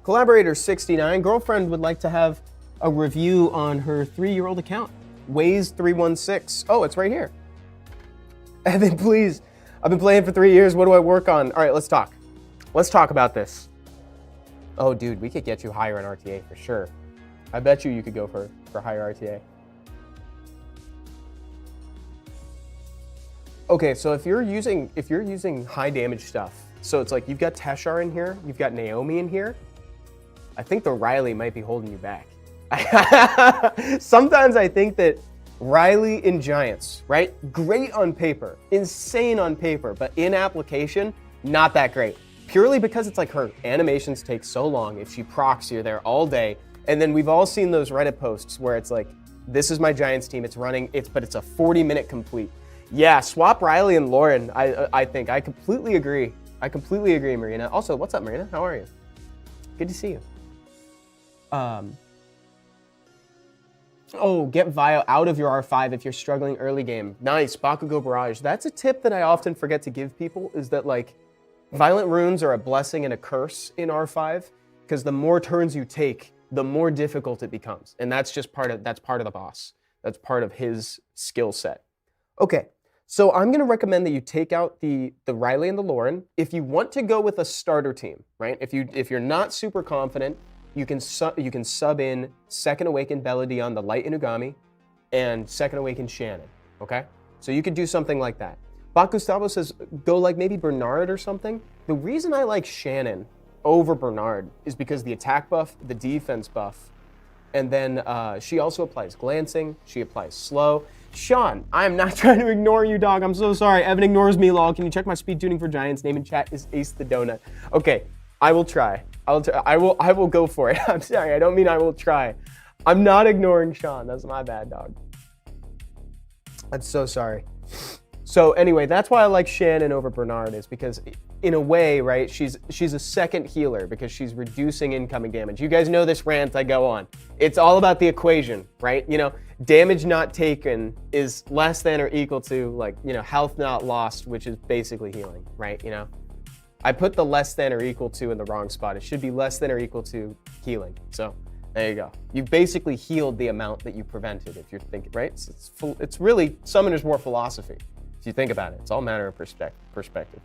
Collaborator 69, girlfriend would like to have a review on her 3-year-old account. Waze316. Oh, it's right here. Evan, please. I've been playing for 3 years. What do I work on? All right, let's talk. Let's talk about this. Oh, dude, we could get you higher in RTA for sure. I bet you could go for higher RTA. Okay, so if you're using high damage stuff, so it's like you've got Teshar in here, you've got Naomi in here, I think the Riley might be holding you back. Sometimes I think that Riley in Giants, right? Great on paper, insane on paper, but in application, not that great. Purely because it's like her animations take so long. If she procs, you're there all day. And then we've all seen those Reddit posts where it's like, this is my Giants team, it's running, but it's a 40-minute complete. Yeah, swap Riley and Lauren, I think. I completely agree. I completely agree, Marina. Also, what's up, Marina? How are you? Good to see you. Oh, get Vio out of your R5 if you're struggling early game. Nice, Bakugo Barrage. That's a tip that I often forget to give people, is that like Violent Runes are a blessing and a curse in R5, because the more turns you take, the more difficult it becomes. And that's just part of the boss. That's part of his skill set. Okay, so I'm gonna recommend that you take out the Riley and the Lauren. If you want to go with a starter team, right? If you're not super confident, you can sub in Second Awakened Belladion, the Light Inugami, and Second Awakened Shannon, okay? So you could do something like that. Gustavo says, go like maybe Bernard or something. The reason I like Shannon over Bernard is because the attack buff, the defense buff, and then she also applies glancing, she applies slow. Sean, I am not trying to ignore you, dog. I'm so sorry. Evan ignores me, lol. Can you check my speed tuning for Giants? Name in chat is Ace the Donut. Okay, I will try. I will go for it. I'm sorry, I don't mean I will try. I'm not ignoring Sean. That's my bad, dog. I'm so sorry. So anyway, that's why I like Shannon over Bernard, is because in a way, right, she's a second healer because she's reducing incoming damage. You guys know this rant I go on. It's all about the equation, right? You know, damage not taken is less than or equal to, like, you know, health not lost, which is basically healing, right? You know, I put the less than or equal to in the wrong spot. It should be less than or equal to healing. So there you go. You've basically healed the amount that you prevented, if you're thinking, right? So it's really Summoner's War philosophy. If you think about it, it's all a matter of perspective.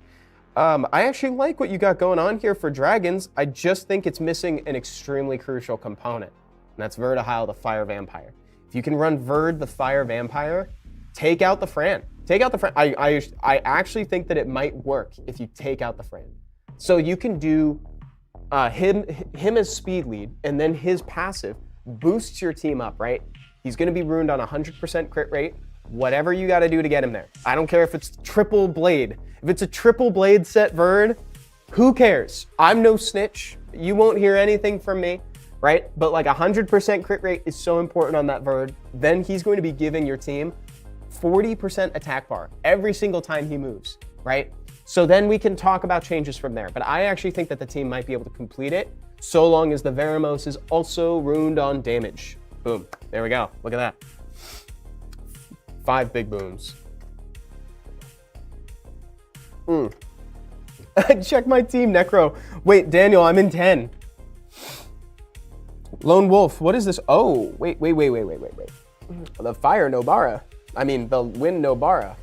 I actually like what you got going on here for dragons. I just think it's missing an extremely crucial component, and that's Verdahile, the Fire Vampire. If you can run Verd, the Fire Vampire, take out the Fran. Take out the Fran. I actually think that it might work if you take out the Fran. So you can do him as speed lead, and then his passive boosts your team up, right? He's going to be ruined on 100% crit rate. Whatever you got to do to get him there. I don't care if it's triple blade. If it's a triple blade set Verd, who cares? I'm no snitch. You won't hear anything from me, right? But like 100% crit rate is so important on that Verd. Then he's going to be giving your team 40% attack bar every single time he moves, right? So then we can talk about changes from there. But I actually think that the team might be able to complete it so long as the Veramos is also ruined on damage. Boom. There we go. Look at that. 5 big booms. Check my team, Necro. Wait, Daniel, I'm in 10. Lone Wolf, what is this? Oh, wait. The Fire Nobara. I mean, the Wind Nobara.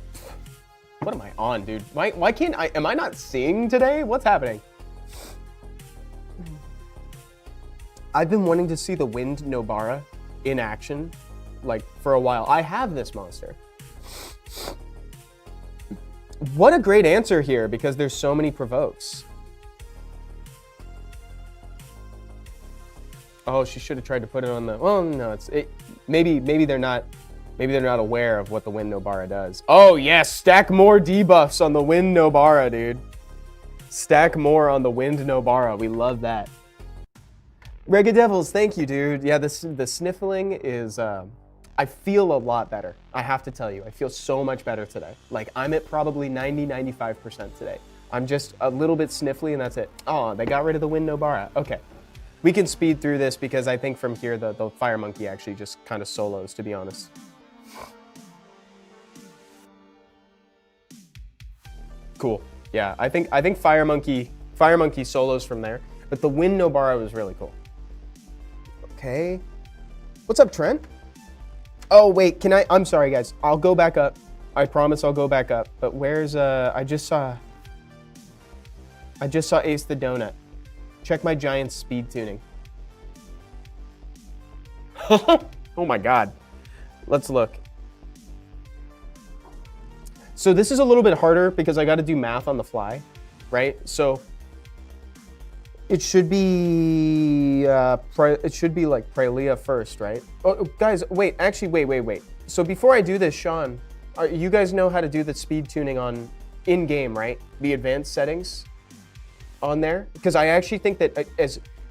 What am I on, dude? Why can't I, am I not seeing today? What's happening? I've been wanting to see the Wind Nobara in action, like, for a while. I have this monster. What a great answer here, because there's so many provokes. Oh, she should have tried to put it on the, well, no, maybe they're not aware of what the Wind Nobara does. Oh yes, stack more debuffs on the Wind Nobara, dude. Stack more on the Wind Nobara. We love that. Rega Devils, thank you, dude. Yeah, the sniffling is, I feel a lot better. I have to tell you, I feel so much better today. Like, I'm at probably 90-95% today. I'm just a little bit sniffly, and that's it. Oh, they got rid of the Wind Nobara. Okay. We can speed through this because I think from here the Fire Monkey actually just kind of solos, to be honest. Cool. Yeah, I think Fire Monkey solos from there, but the Wind Nobara was really cool. Okay. What's up, Trent? Oh, wait, I'm sorry, guys. I'll go back up. I promise I'll go back up. But where's, I just saw Ace the Donut. Check my Giants speed tuning. Oh my God. Let's look. So this is a little bit harder because I got to do math on the fly, right? So it should be like Praelia first, right? Oh, guys, wait. Actually, wait. So before I do this, Sean, you guys know how to do the speed tuning on in-game, right? The advanced settings on there, because I actually think that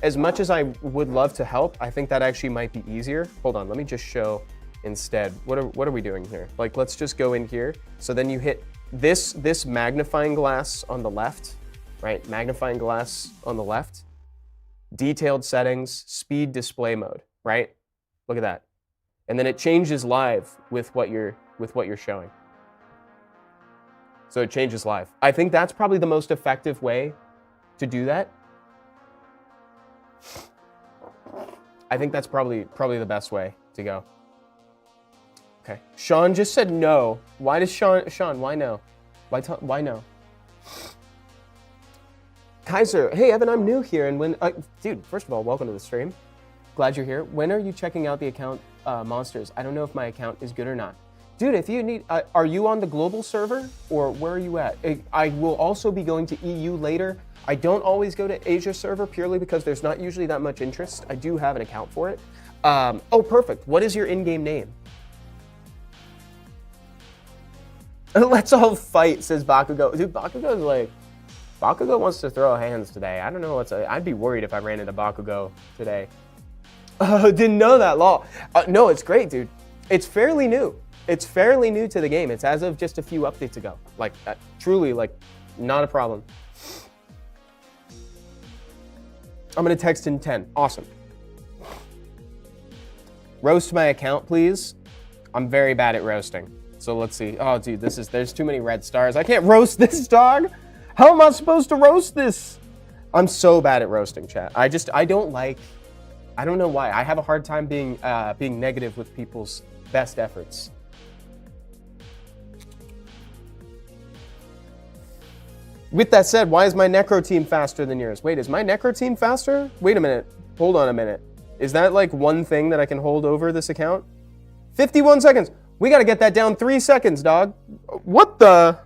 as much as I would love to help, I think that actually might be easier. Hold on, let me just show instead. What are we doing here? Like, let's just go in here. So then you hit this magnifying glass on the left, right? Magnifying glass on the left. detailed settings, speed display mode, right? Look at that. And then it changes live with what you're showing. So it changes live. I think that's probably the most effective way to do that. I think that's probably the best way to go. Okay. Sean just said no. Why does Sean, why no? Why no? Kaiser, hey Evan, I'm new here, and when dude, first of all, welcome to the stream. Glad you're here. When are you checking out the account monsters? I don't know if my account is good or not. Dude, if you need, are you on the global server or where are you at? I will also be going to EU later. I don't always go to Asia server purely because there's not usually that much interest. I do have an account for it. Oh, perfect. What is your in-game name? Let's all fight, says Bakugo. Dude, Bakugo's like, Bakugo wants to throw hands today. I don't know I'd be worried if I ran into Bakugo today. Didn't know that, lol. No, it's great, dude. It's fairly new. It's fairly new to the game. It's as of just a few updates ago. Like, truly, like, not a problem. I'm gonna text in 10. Awesome. Roast my account, please. I'm very bad at roasting. So let's see. Oh, dude, there's too many red stars. I can't roast this, dog. How am I supposed to roast this? I'm so bad at roasting, chat. I don't know why. I have a hard time being negative with people's best efforts. With that said, why is my Necro team faster than yours? Wait, is my Necro team faster? Wait a minute. Hold on a minute. Is that like one thing that I can hold over this account? 51 seconds. We got to get that down 3 seconds, dog. What the?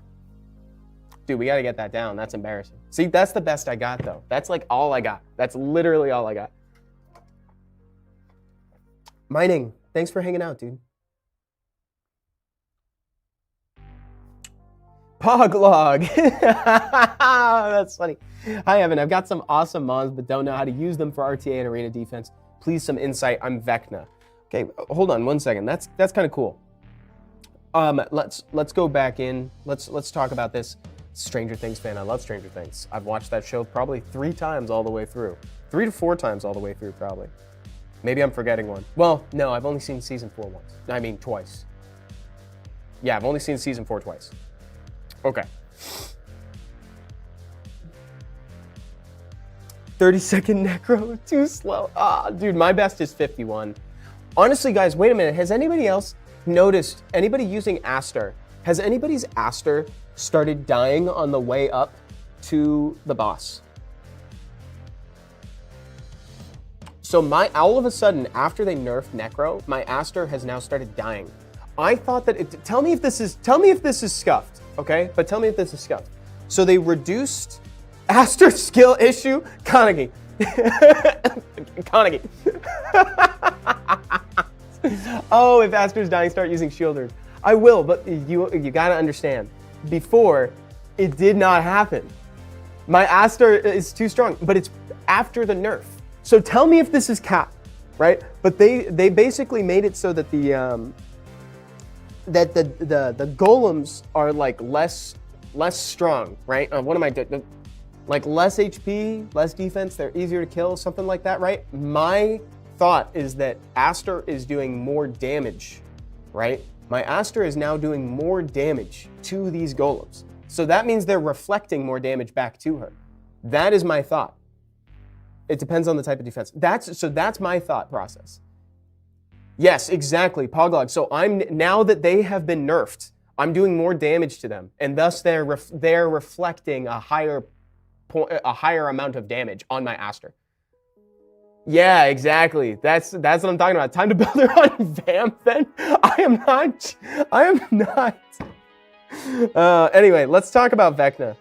Dude, we got to get that down. That's embarrassing. See, that's the best I got, though. That's like all I got. That's literally all I got. Mining. Thanks for hanging out, dude. Poglog. That's funny. Hi, Evan. I've got some awesome mons, but don't know how to use them for RTA and arena defense. Please, some insight. I'm Vecna. Okay, hold on 1 second. That's kind of cool. Let's go back in. Let's talk about this. Stranger Things fan. I love Stranger Things. I've watched that show probably 3 times all the way through. 3 to 4 times all the way through, probably. Maybe I'm forgetting one. Well, no, I've only seen season 4 once. I mean, twice. Yeah, I've only seen season 4 twice. Okay. 30-second Necro, too slow. Ah, dude, my best is 51. Honestly, guys, wait a minute. Has anybody else noticed, anybody using Aster, has anybody's Aster started dying on the way up to the boss? So all of a sudden, after they nerfed Necro, my Aster has now started dying. I thought that tell me if this is scuffed, okay? But tell me if this is scuffed. So they reduced Aster skill issue, Kanagi. Kanagi. Oh, if Aster's dying, start using shielders. I will, but you gotta understand. Before, it did not happen. My Aster is too strong, but it's after the nerf. So tell me if this is cap, right? But they basically made it so that the golems are like less strong, right? What am I doing? Like less HP, less defense, they're easier to kill, something like that, right? My thought is that Aster is doing more damage, right? My Aster is now doing more damage to these golems. So that means they're reflecting more damage back to her. That is my thought. It depends on the type of defense. That's my thought process. Yes, exactly, Poglog. So now that they have been nerfed, I'm doing more damage to them, and thus they're reflecting a higher amount of damage on my Aster. Yeah, exactly. That's what I'm talking about. Time to build her on Vamp then? I am not. Anyway, let's talk about Vecna.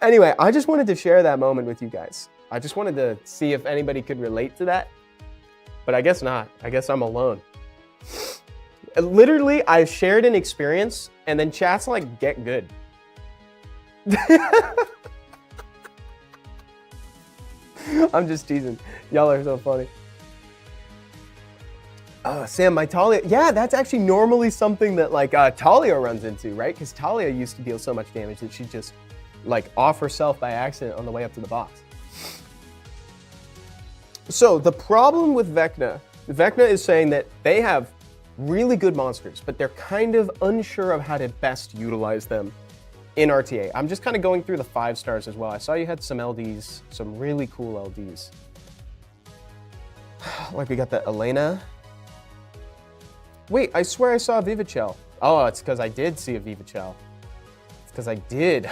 Anyway, I just wanted to share that moment with you guys. I just wanted to see if anybody could relate to that. But I guess not. I guess I'm alone. Literally, I shared an experience, and then chat's like, get good. I'm just teasing. Y'all are so funny. Sam, my Talia. Yeah, that's actually normally something that like Talia runs into, right? Because Talia used to deal so much damage that she'd just like off herself by accident on the way up to the boss. So the problem with Vecna is saying that they have really good monsters, but they're kind of unsure of how to best utilize them in RTA. I'm just kind of going through the 5 stars as well. I saw you had some LDs, some really cool LDs. Like we got the Elena. Wait, I swear I saw a Vivachel. Oh, it's because I did see a Vivachel. It's because I did.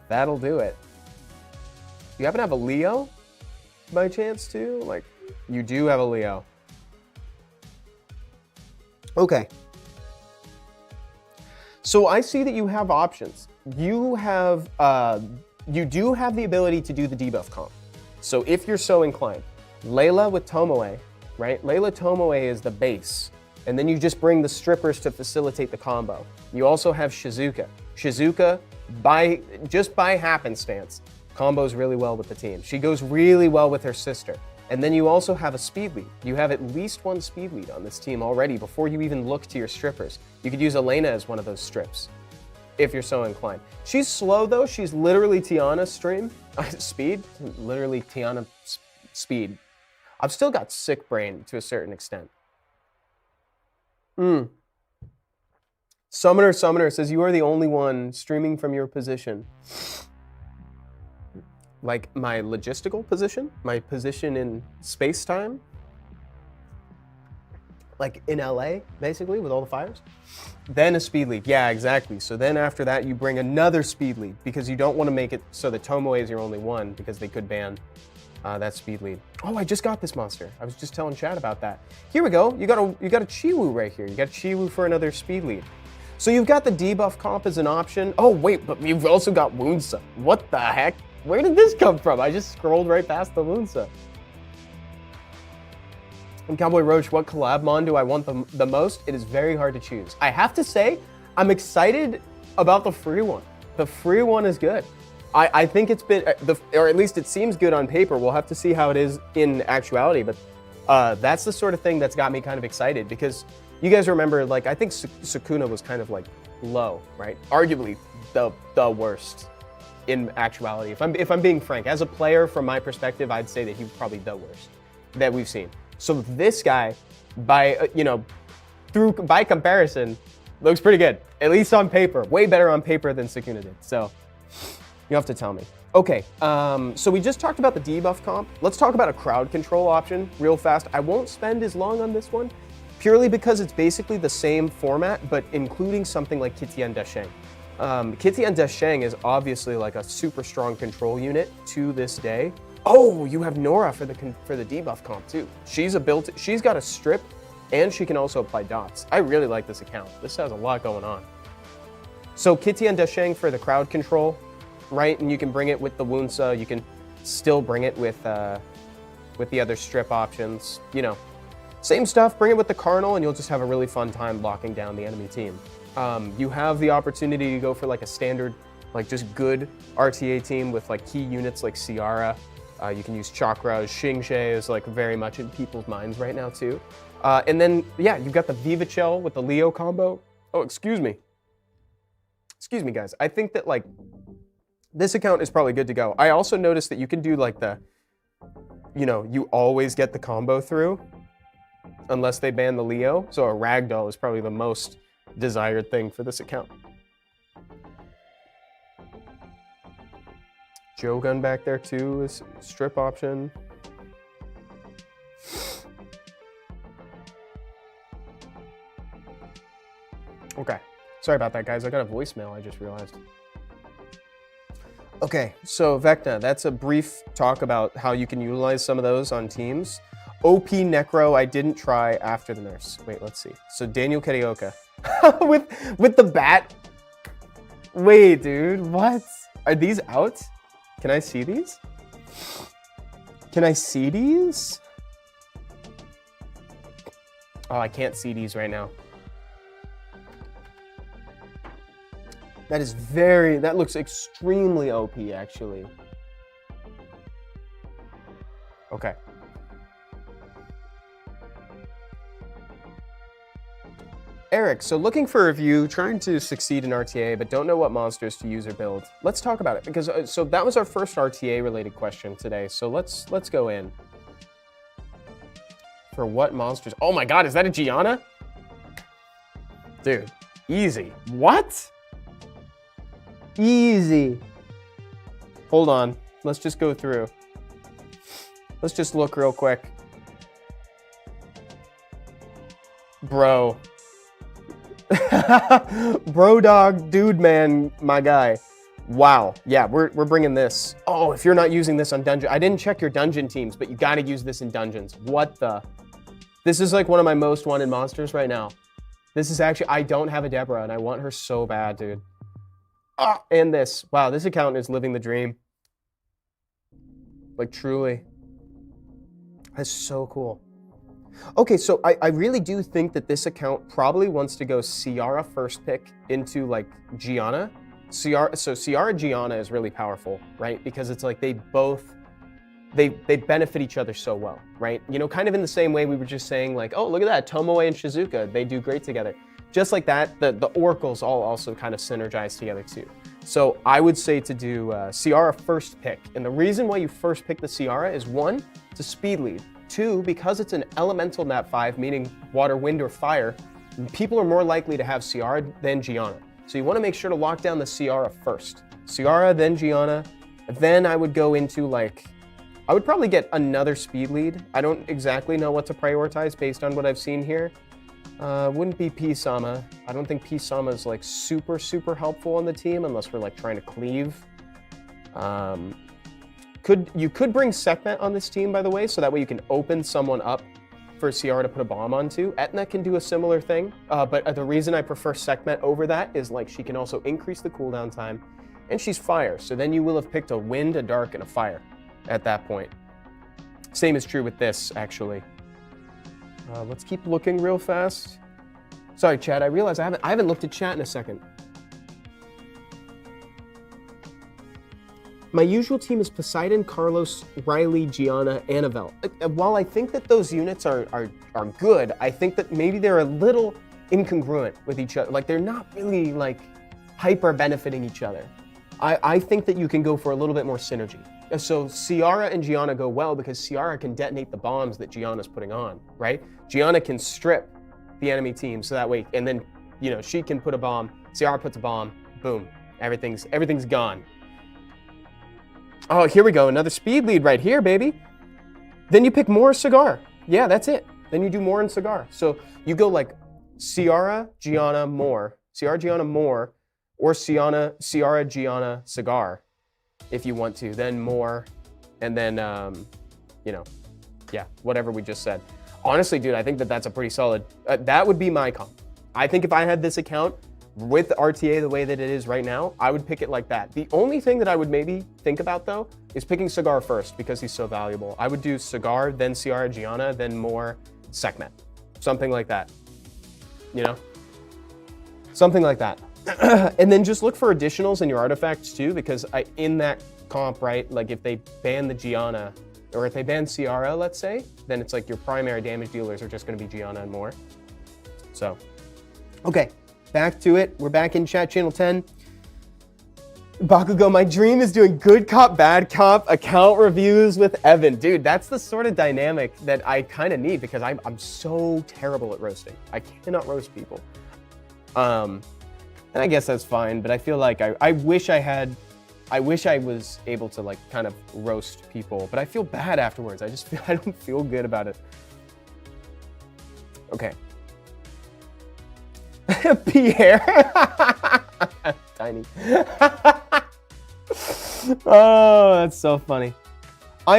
That'll do it. You happen to have a Leo by chance too? Like, you do have a Leo. Okay. So I see that you have options. You have, you do have the ability to do the debuff comp. So if you're so inclined, Layla with Tomoe, right? Layla Tomoe is the base. And then you just bring the strippers to facilitate the combo. You also have Shizuka. Shizuka, just by happenstance, combos really well with the team. She goes really well with her sister. And then you also have a speed lead. You have at least one speed lead on this team already before you even look to your strippers. You could use Elena as one of those strips, if you're so inclined. She's slow though. She's literally Tiana speed, literally Tiana speed. I've still got sick brain to a certain extent. Summoner says you are the only one streaming from your position. Like my logistical position? My position in space-time? Like in LA, basically, with all the fires? Then a speed lead. Yeah, exactly. So then after that, you bring another speed lead because you don't want to make it so that Tomoe is your only one because they could ban that speed lead. Oh, I just got this monster. I was just telling Chad about that. Here we go. You got a Chiwu right here. You got Chiwu for another speed lead. So you've got the debuff comp as an option. Oh, wait, but you've also got Woundsa. What the heck? Where did this come from? I just scrolled right past the Woundsa. And Cowboy Roach, what collab mon do I want the most? It is very hard to choose. I have to say, I'm excited about the free one. The free one is good. I think it's been, or at least it seems good on paper. We'll have to see how it is in actuality, but that's the sort of thing that's got me kind of excited because you guys remember, like, I think Sukuna was kind of like low, right? Arguably the worst in actuality. If I'm being frank, as a player, from my perspective, I'd say that he was probably the worst that we've seen. So this guy, by by comparison, looks pretty good. At least on paper, way better on paper than Sukuna did. So you have to tell me. Okay, so we just talked about the debuff comp. Let's talk about a crowd control option real fast. I won't spend as long on this one, purely because it's basically the same format, but including something like Kitian Dasheng. Kitian Dasheng is obviously like a super strong control unit to this day. Oh, you have Nora for the debuff comp too. She's got a strip, and she can also apply dots. I really like this account. This has a lot going on. So Kitian Dasheng for the crowd control, right? And you can bring it with the Woundsa. You can still bring it with the other strip options. You know, same stuff. Bring it with the Carnal, and you'll just have a really fun time locking down the enemy team. You have the opportunity to go for like a standard, like just good RTA team with like key units like Ciara. You can use Chakra. Xingxe is like very much in people's minds right now too. And then, yeah, you've got the Vivachel with the Leo combo. Oh, excuse me. Excuse me, guys. I think that like this account is probably good to go. I also noticed that you can do like the, you always get the combo through unless they ban the Leo. So a Ragdoll is probably the most desired thing for this account. Jogun back there too is strip option. Okay, sorry about that, guys. I got a voicemail, I just realized. Okay, so Vecna, that's a brief talk about how you can utilize some of those on teams. OP Necro, I didn't try after the nurse. Wait, let's see. So Daniel Karioka with the bat. Wait, dude, what? Are these out? Can I see these? Can I see these? Oh, I can't see these right now. That looks extremely OP, actually. Okay. Eric, so looking for a review, trying to succeed in RTA, but don't know what monsters to use or build. Let's talk about it, because so that was our first RTA related question today. So let's go in. For what monsters? Oh my God, is that a Gianna? Dude, easy. What? Easy. Hold on, let's just go through. Let's just look real quick. Bro. Bro dog, dude man, my guy. Wow, yeah, we're bringing this. Oh, if you're not using this on dungeon, I didn't check your dungeon teams, but you gotta use this in dungeons. What the? This is like one of my most wanted monsters right now. This is actually, I don't have a Deborah and I want her so bad, dude. Ah, and this, wow, this account is living the dream. Like truly. That's so cool. Okay, so I really do think that this account probably wants to go Ciara first pick into like Gianna. Ciara Gianna is really powerful, right? Because it's like they benefit each other so well, right? You know, kind of in the same way we were just saying like, oh, look at that, Tomoe and Shizuka, they do great together. Just like that, the oracles all also kind of synergize together too. So I would say to do Ciara first pick. And the reason why you first pick the Ciara is 1, it's a speed lead. 2, because it's an elemental nat 5, meaning water, wind, or fire, people are more likely to have Ciara than Gianna. So you want to make sure to lock down the Ciara first. Ciara, then Gianna. Then I would go into like, I would probably get another speed lead. I don't exactly know what to prioritize based on what I've seen here. Wouldn't be P-Sama. I don't think P-Sama is like super helpful on the team unless we're like trying to cleave. You could bring Sekhmet on this team, by the way, so that way you can open someone up for Ciara to put a bomb onto. Etna can do a similar thing, but the reason I prefer Sekhmet over that is like she can also increase the cooldown time, and she's fire, so then you will have picked a wind, a dark, and a fire at that point. Same is true with this, actually. Let's keep looking real fast. Sorry, chat, I realize I haven't looked at chat in a second. My usual team is Poseidon, Carlos, Riley, Gianna, Annabelle. While I think that those units are good, I think that maybe they're a little incongruent with each other. Like they're not really like hyper benefiting each other. I think that you can go for a little bit more synergy. So Ciara and Gianna go well because Ciara can detonate the bombs that Gianna's putting on, right? Gianna can strip the enemy team so that way, and then, you know, she can put a bomb, Ciara puts a bomb, boom, everything's gone. Oh, here we go, another speed lead right here, baby. Then you pick more Cigar. Yeah, that's it. Then you do more in Cigar. So you go like Ciara, Gianna, more, Ciara, Gianna, more, or Ciara, Gianna, Cigar, if you want to, then more, and then, you know, yeah, whatever we just said. Honestly, dude, I think that that's a pretty solid, that would be my comp. I think if I had this account with RTA the way that it is right now, I would pick it like that. The only thing that I would maybe think about though, is picking Cigar first because he's so valuable. I would do Cigar, then Ciara, Gianna, then more Sekhmet. Something like that, you know? Something like that. And then just look for additionals in your artifacts too, because in that comp, right, like if they ban the Gianna, or if they ban Ciara, let's say, then it's like your primary damage dealers are just gonna be Gianna and more. So, okay, back to it. We're back in chat channel 10. Bakugo, my dream is doing good cop, bad cop account reviews with Evan. Dude, that's the sort of dynamic that I kind of need because I'm so terrible at roasting. I cannot roast people. And I guess that's fine, but I feel like I wish I was able to like kind of roast people, but I feel bad afterwards. I don't feel good about it. Okay. Pierre. Tiny. Oh, that's so funny.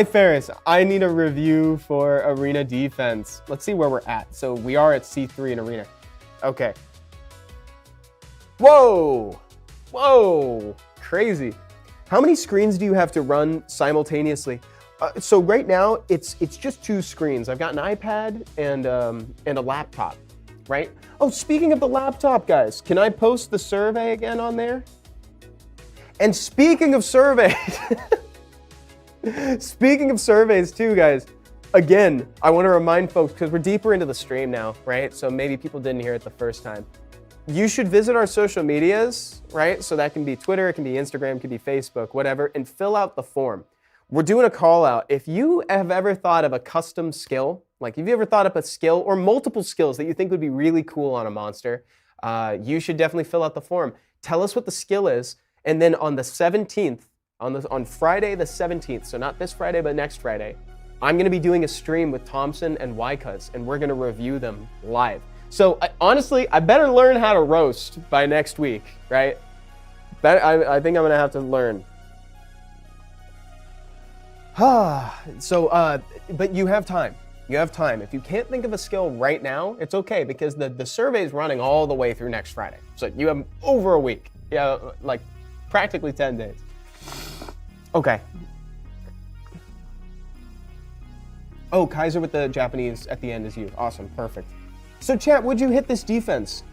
Ferris, I need a review for arena defense. Let's see where we're at. So we are at C3 in arena. Okay. Whoa, whoa, crazy. How many screens do you have to run simultaneously? So right now, it's just 2 screens. I've got an iPad and a laptop, right? Oh, speaking of the laptop, guys, can I post the survey again on there? And speaking of surveys, speaking of surveys too, guys, Again, I want to remind folks, because we're deeper into the stream now, right? So maybe people didn't hear it the first time. You should visit our social medias, right? So that can be Twitter, it can be Instagram, it can be Facebook, whatever, and fill out the form. We're doing a call out. If you have ever thought of a custom skill, like if you ever thought up a skill or multiple skills that you think would be really cool on a monster, you should definitely fill out the form. Tell us what the skill is, and then on the 17th, on Friday the 17th, so not this Friday, but next Friday, I'm gonna be doing a stream with Thompson and Wycuz, and we're gonna review them live. So honestly, I better learn how to roast by next week, right? I think I'm gonna have to learn. But you have time. You have time. If you can't think of a skill right now, it's okay, because the survey is running all the way through next Friday. So you have over a week. Yeah, like practically 10 days. Okay. Oh, Kaiser with the Japanese at the end is you. Awesome, perfect. So chat, would you hit this defense?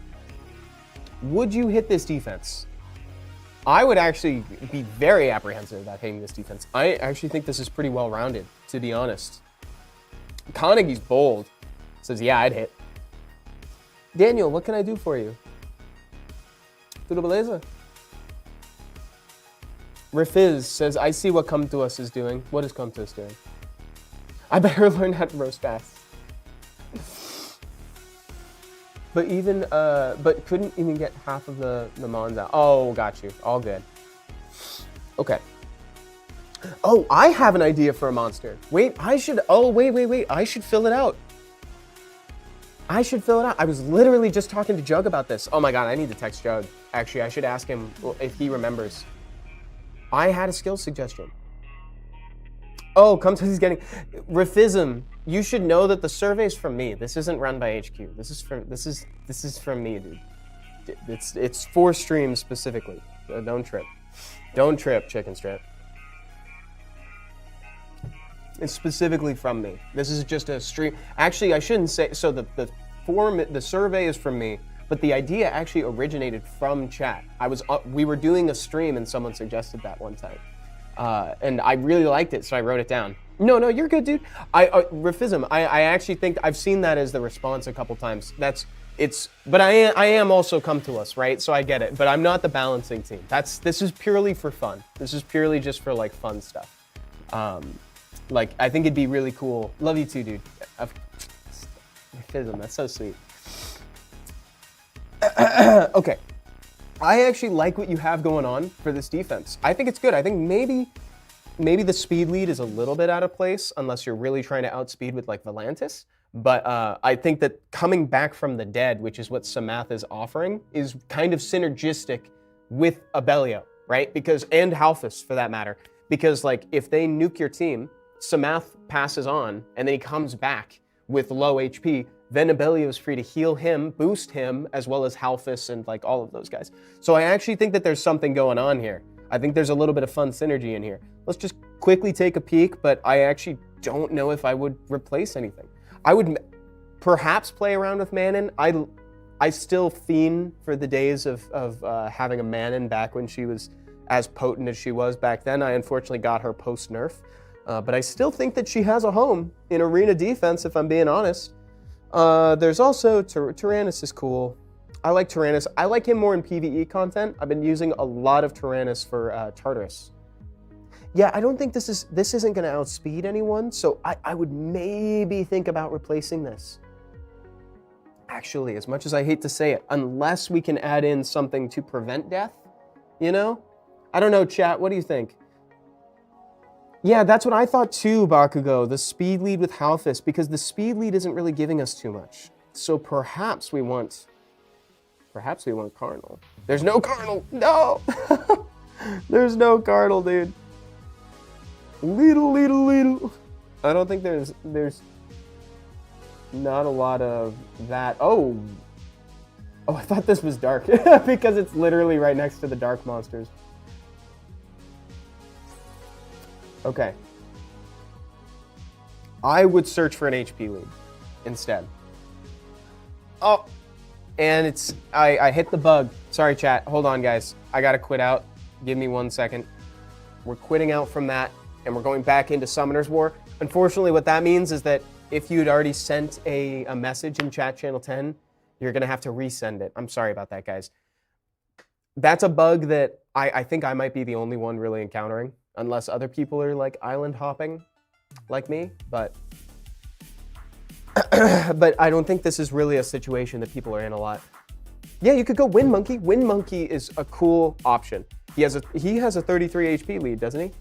Would you hit this defense? I would actually be very apprehensive about hitting this defense. I actually think this is pretty well-rounded, to be honest. Carnegie's bold. Says, yeah, I'd hit. Daniel, what can I do for you? Tudo beleza? Refiz says, I see what Come To Us is doing. What is Come To Us doing? I better learn how to roast fast. But couldn't even get half of the mons out. Oh, got you. All good. Okay. Oh, I have an idea for a monster. Wait, I should fill it out. I should fill it out. I was literally just talking to Jug about this. Oh my God, I need to text Jug. Actually, I should ask him if he remembers. I had a skill suggestion. Oh, Come To Us is getting Rifism. You should know that the survey's from me. This isn't run by HQ. This is from me, dude. It's for streams specifically. Don't trip. Don't trip, Chicken Strip. It's specifically from me. This is just a stream. Actually, I shouldn't say. So the survey is from me, but the idea actually originated from chat. We were doing a stream and someone suggested that one time. And I really liked it, so I wrote it down. No, you're good, dude. Rifism, I actually think I've seen that as the response a couple times. But I am also Come To Us, right? So I get it, but I'm not the balancing team. This is purely for fun. This is purely just for like fun stuff. Like, I think it'd be really cool. Love you too, dude. Rifism, that's so sweet. Okay. I actually like what you have going on for this defense. I think it's good. I think maybe the speed lead is a little bit out of place unless you're really trying to outspeed with like Volantis. But I think that coming back from the dead, which is what Samath is offering, is kind of synergistic with Abelio, right? And Halphus for that matter. Because like if they nuke your team, Samath passes on and then he comes back with low HP. Then Abelio is free to heal him, boost him, as well as Halphus and like all of those guys. So I actually think that there's something going on here. I think there's a little bit of fun synergy in here. Let's just quickly take a peek, but I actually don't know if I would replace anything. I would perhaps play around with Manon. I still fiend for the days of having a Manon back when she was as potent as she was back then. I unfortunately got her post-nerf, but I still think that she has a home in arena defense, if I'm being honest. There's also Tyrannus is cool. I like Tyrannus. I like him more in PvE content. I've been using a lot of Tyrannus for Tartarus. Yeah, I don't think this isn't going to outspeed anyone, so I would maybe think about replacing this. Actually, as much as I hate to say it, unless we can add in something to prevent death, you know? I don't know, chat, what do you think? Yeah, that's what I thought too, Bakugo, the speed lead with Halphus, because the speed lead isn't really giving us too much. So perhaps we want Carnal. There's no Carnal, no! There's no Carnal, dude. Little. I don't think there's not a lot of that. Oh, I thought this was dark because it's literally right next to the dark monsters. Okay. I would search for an HP lead instead. Oh, and I hit the bug. Sorry, chat. Hold on, guys. I gotta quit out. Give me 1 second. We're quitting out from that, and we're going back into Summoner's War. Unfortunately, what that means is that if you'd already sent a message in chat channel 10, you're gonna have to resend it. I'm sorry about that, guys. That's a bug that I think I might be the only one really encountering, unless other people are like island hopping like me, but but I don't think this is really a situation that people are in a lot. Yeah, you could go Wind Monkey. Wind Monkey is a cool option. He has a 33 HP lead, doesn't he?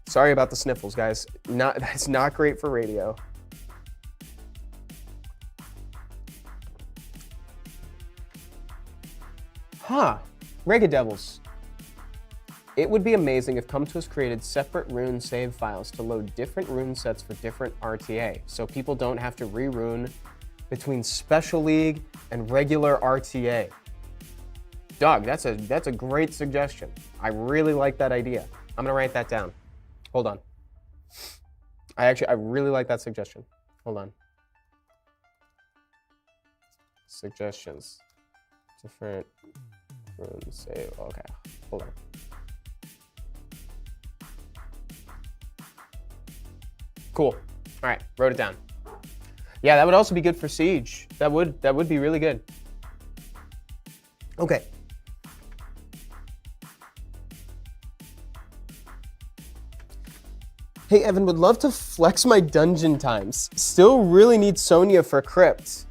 Sorry about the sniffles, guys. That's not great for radio. Huh. Rega Devils. It would be amazing if Come2uS created separate rune save files to load different rune sets for different RTA, so people don't have to re-rune between Special League and regular RTA. Doug, that's a great suggestion. I really like that idea. I'm gonna write that down. Hold on. I really like that suggestion. Hold on. Suggestions. Different rune save. Okay, hold on. Cool. All right, wrote it down. Yeah, that would also be good for Siege. That would be really good. Okay. Hey, Evan, would love to flex my dungeon times. Still really need Sonya for crypts.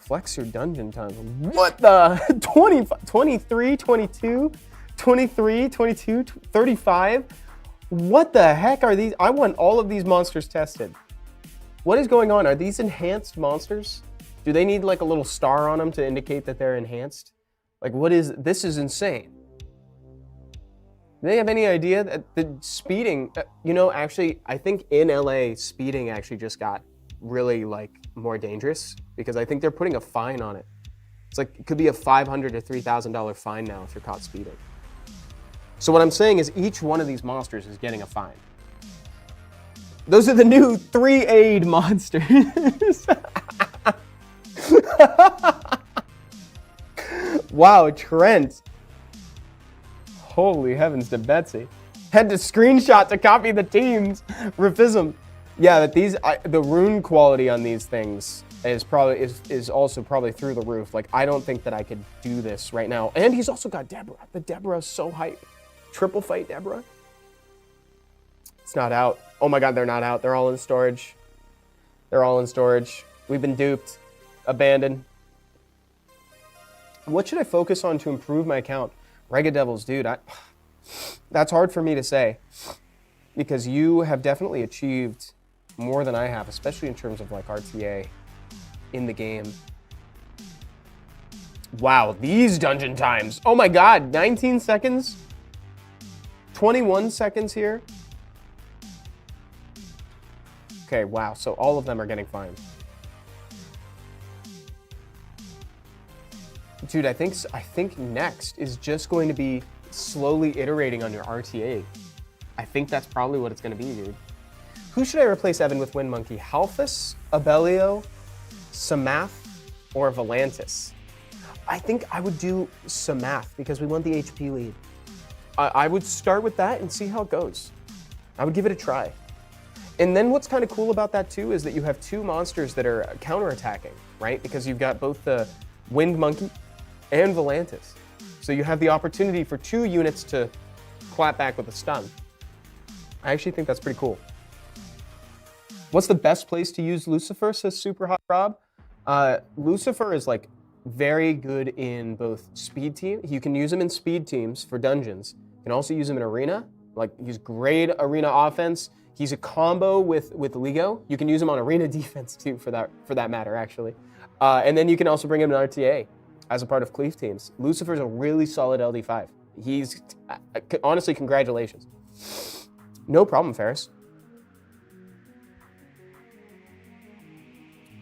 Flex your dungeon times. What the? 23, 22, 23, 22, 35? What the heck are these? I want all of these monsters tested. What is going on? Are these enhanced monsters? Do they need like a little star on them to indicate that they're enhanced? Like what is, this is insane. Do they have any idea that the speeding, you know, actually, I think in LA, speeding actually just got really like more dangerous because I think they're putting a fine on it. It's like, it could be a $500 to $3,000 fine now if you're caught speeding. So what I'm saying is each one of these monsters is getting a fine. Those are the new 3-aid monsters. Wow, Trent. Holy heavens to Betsy. Had to screenshot to copy the teams. Rifism. Yeah, that these, the rune quality on these things is also probably through the roof. Like, I don't think that I could do this right now. And he's also got Deborah. The Deborah's so hype. Triple fight Deborah. It's not out. Oh my God, they're not out. They're all in storage. They're all in storage. We've been duped. Abandoned. What should I focus on to improve my account? Rega Devils, dude, that's hard for me to say because you have definitely achieved more than I have, especially in terms of like RTA in the game. Wow, these dungeon times. Oh my God, 19 seconds? 21 seconds here? Okay, wow, so all of them are getting fined. Dude, I think next is just going to be slowly iterating on your RTA. I think that's probably what it's going to be, dude. Who should I replace Evan with Wind Monkey? Halphus, Abelio, Samath, or Volantis? I think I would do Samath because we want the HP lead. I would start with that and see how it goes. I would give it a try. And then what's kind of cool about that too is that you have two monsters that are counterattacking, right? Because you've got both the Wind Monkey and Volantis. So you have the opportunity for two units to clap back with a stun. I actually think that's pretty cool. What's the best place to use Lucifer, says Super Hot Rob? Lucifer is like very good in both speed team. You can use him in speed teams for dungeons. You can also use him in arena. Like he's great arena offense. He's a combo with Lego. You can use him on arena defense too for that matter, actually. And then you can also bring him in RTA as a part of Cleave teams. Lucifer's a really solid LD5. He's, honestly, congratulations. No problem, Ferris.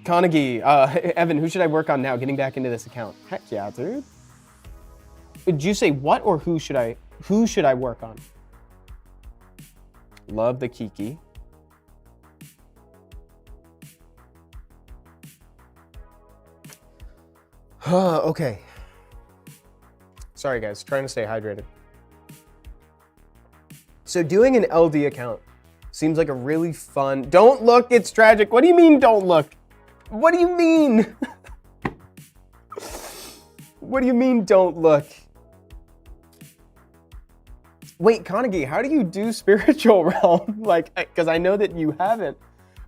Carnegie, Evan, who should I work on now getting back into this account? Heck yeah, dude. Did you say what or who should I work on? Love the Kiki. Okay. Sorry guys, trying to stay hydrated. So doing an LD account seems like a really fun... Don't look, it's tragic. What do you mean, don't look? What do you mean? What do you mean, don't look? Wait, Kanagi, how do you do Spiritual Realm? Like, because I know that you haven't.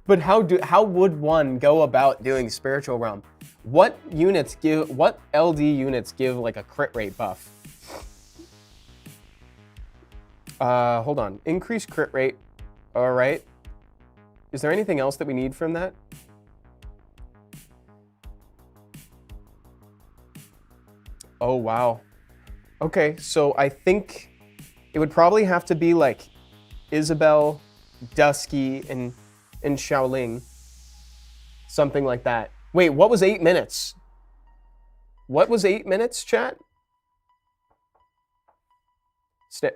But how would one go about doing Spiritual Realm? What LD units give like a crit rate buff? Hold on. Increase crit rate. All right. Is there anything else that we need from that? Oh, wow. Okay, so I think it would probably have to be like Isabel, Dusky, and Xiaoling. Something like that. Wait, what was 8 minutes? What was 8 minutes, chat?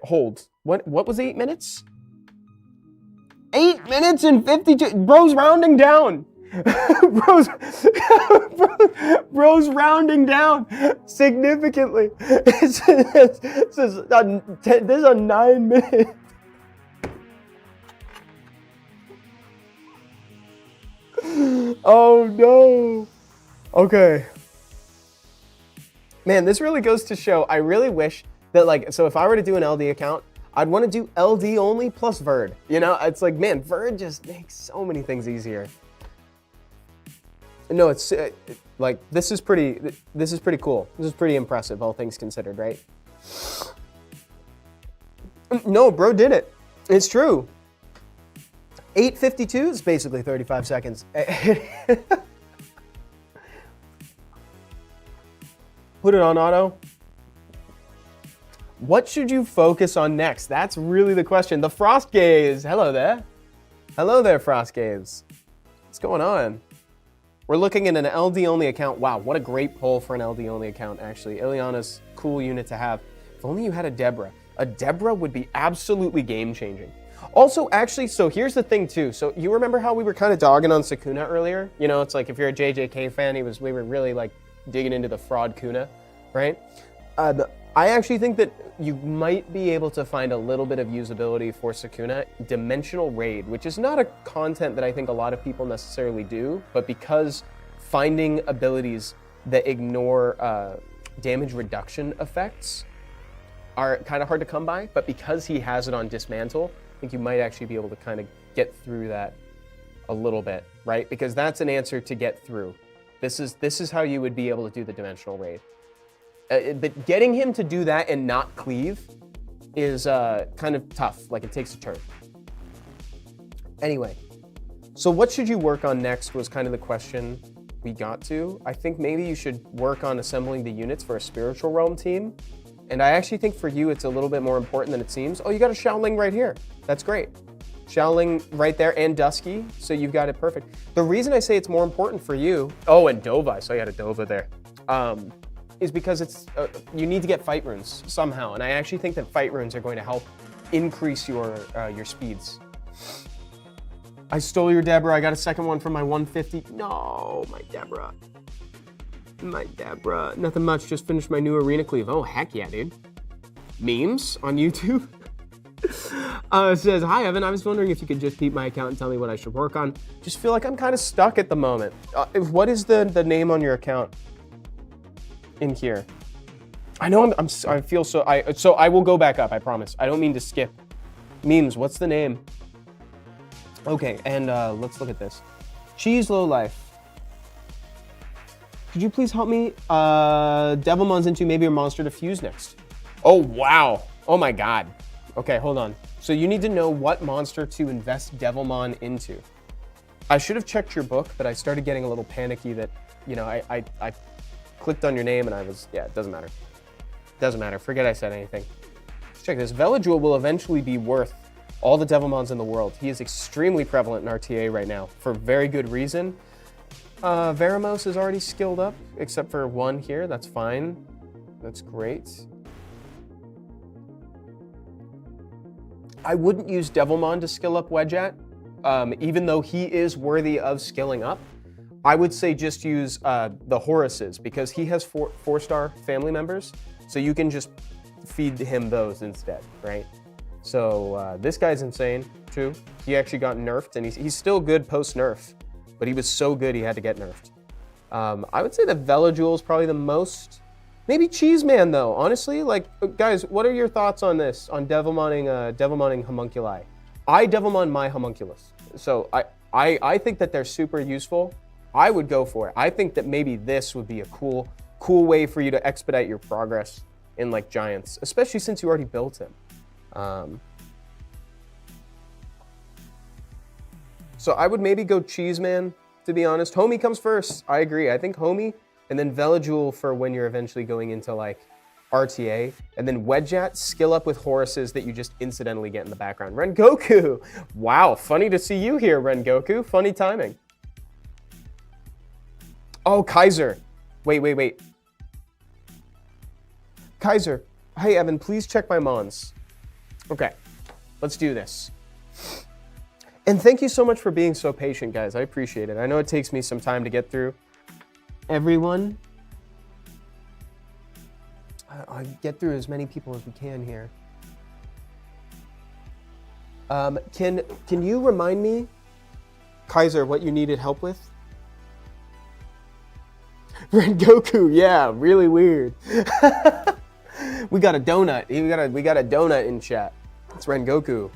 Hold. What was 8 minutes? 8 minutes and 52. Bro's rounding down. bro's rounding down significantly. This is a 9 minute. Oh no. Okay. Man, this really goes to show, I really wish that, like, so if I were to do an LD account, I'd want to do LD only plus Verd. You know, it's like, man, Verd just makes so many things easier. No, it's like, this is pretty cool. This is pretty impressive, all things considered, right? No, bro did it. It's true. 8:52 is basically 35 seconds. Put it on auto. What should you focus on next? That's really the question. The Frost Gaze. Hello there. Hello there, Frost Gaze. What's going on? We're looking at an LD only account. Wow, what a great poll for an LD only account, actually. Ileana's cool unit to have. If only you had a Debra. A Debra would be absolutely game changing. Also, actually, so here's the thing too. So you remember how we were kind of dogging on Sukuna earlier? You know, it's like if you're a JJK fan, we were really like digging into the fraud Kuna, right? I actually think that you might be able to find a little bit of usability for Sukuna, Dimensional Raid, which is not a content that I think a lot of people necessarily do, but because finding abilities that ignore damage reduction effects are kind of hard to come by, but because he has it on Dismantle, I think you might actually be able to kind of get through that a little bit, right? Because that's an answer to get through. This is how you would be able to do the Dimensional Raid. But getting him to do that and not cleave is kind of tough. Like, it takes a turn. Anyway, so what should you work on next was kind of the question we got to. I think maybe you should work on assembling the units for a Spiritual Realm team. And I actually think for you, it's a little bit more important than it seems. Oh, you got a Xiaoling right here. That's great. Xiaoling right there and Dusky, so you've got it perfect. The reason I say it's more important for you, oh, and Dova, I saw you had a Dova there, is because it's you need to get fight runes somehow. And I actually think that fight runes are going to help increase your speeds. I stole your Debra. I got a second one from my 150. No, my Debra. My Debra. Nothing much, just finished my new arena cleave. Oh, heck yeah, dude. Memes on YouTube? Says, hi, Evan. I was wondering if you could just peep my account and tell me what I should work on. Just feel like I'm kind of stuck at the moment. What is the name on your account in here? I know I feel so I will go back up, I promise. I don't mean to skip. Memes, what's the name? Okay, and let's look at this. Cheese Low Life. Could you please help me? Devilmon's into maybe a monster to fuse next. Oh, wow. Oh my God. Okay, hold on. So you need to know what monster to invest Devilmon into. I should have checked your book, but I started getting a little panicky that, you know, I clicked on your name and I was, yeah, it doesn't matter. Doesn't matter, forget I said anything. Let's check this. Veladril will eventually be worth all the Devilmons in the world. He is extremely prevalent in RTA right now, for very good reason. Veramos is already skilled up, except for one here, that's fine. That's great. I wouldn't use Devilmon to skill up Wedgeat, even though he is worthy of skilling up. I would say just use the Horuses, because he has four-star family members, so you can just feed him those instead, right? So this guy's insane too. He actually got nerfed, and he's still good post-nerf, but he was so good he had to get nerfed. I would say that Velajool is probably the most. Maybe Cheeseman though, honestly. Like, guys, what are your thoughts on this? On Devilmoning Homunculi? I Devilmon my Homunculus. So I think that they're super useful. I would go for it. I think that maybe this would be a cool way for you to expedite your progress in like Giants, especially since you already built him. So I would maybe go Cheeseman, to be honest. Homie comes first. I agree. I think Homie, and then Velajool for when you're eventually going into like RTA, and then Wedgeat, skill up with Horuses that you just incidentally get in the background. Rengoku! Wow, funny to see you here, Rengoku. Funny timing. Oh, Kaiser. Wait. Kaiser, hey Evan, please check my mons. Okay, let's do this. And thank you so much for being so patient, guys. I appreciate it. I know it takes me some time to get through everyone. I'll get through as many people as we can here. Can you remind me, Kaiser, what you needed help with? Rengoku, yeah, really weird. We got a donut. We got a donut in chat. It's Rengoku.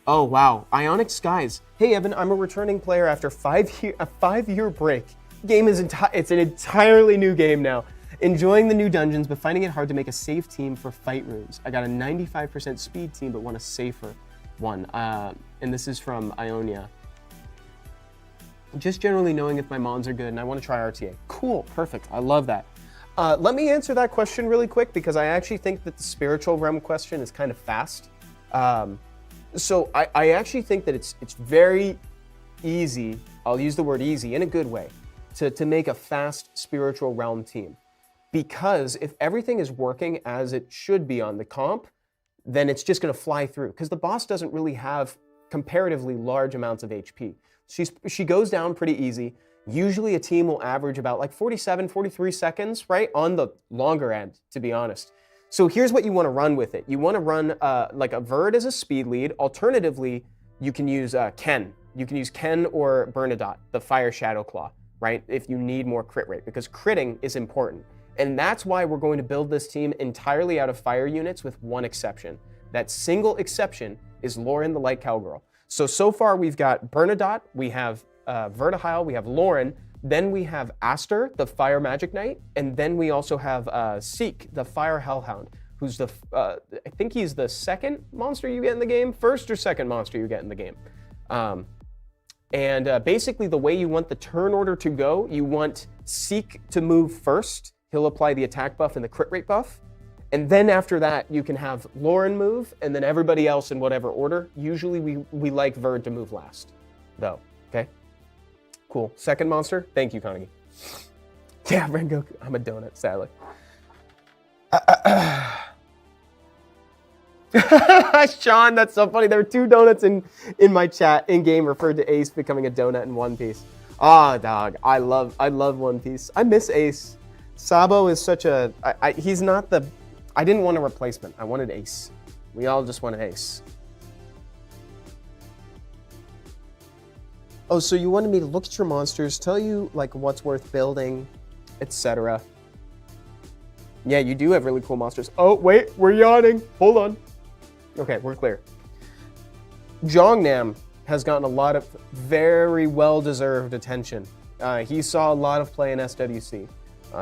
Oh wow, Ionic Skies. Hey Evan, I'm a returning player after a 5-year break. Game is it's an entirely new game now. Enjoying the new dungeons, but finding it hard to make a safe team for fight rooms. I got a 95% speed team, but want a safer one. And this is from Ionia. Just generally knowing if my mons are good, and I want to try RTA. Cool, perfect, I love that. Let me answer that question really quick, because I actually think that the spiritual realm question is kind of fast. So I actually think that it's very easy, I'll use the word easy in a good way, to make a fast spiritual realm team. Because if everything is working as it should be on the comp, then it's just gonna fly through. Because the boss doesn't really have comparatively large amounts of HP. She goes down pretty easy. Usually a team will average about like 47, 43 seconds, right? On the longer end, to be honest. So here's what you want to run with it. You want to run like a Verd as a speed lead. Alternatively, you can use Ken. You can use Ken or Bernadotte, the Fire Shadow Claw, right? If you need more crit rate, because critting is important. And that's why we're going to build this team entirely out of fire units with one exception. That single exception is Lauren, the Light Cowgirl. So far we've got Bernadotte, we have Vertihile, we have Lauren, then we have Aster, the Fire Magic Knight, and then we also have Seek, the Fire Hellhound, who's the, I think he's the second monster you get in the game, first or second monster you get in the game. Basically the way you want the turn order to go, you want Seek to move first, he'll apply the attack buff and the crit rate buff, and then after that you can have Lauren move, and then everybody else in whatever order. Usually we like Verd to move last, though, okay? Cool. Second monster. Thank you, Kanagi. Yeah, Rengoku. I'm a donut, sadly. Sean, that's so funny. There were 2 donuts in my chat in-game referred to Ace becoming a donut in One Piece. Ah, dog. I love One Piece. I miss Ace. Sabo is such a... he's not the... I didn't want a replacement. I wanted Ace. We all just wanted Ace. Oh, so you wanted me to look at your monsters, tell you like what's worth building, etc. Yeah, you do have really cool monsters. Oh, wait, we're yawning. Hold on. Okay, we're clear. Jongnam has gotten a lot of very well-deserved attention. He saw a lot of play in SWC.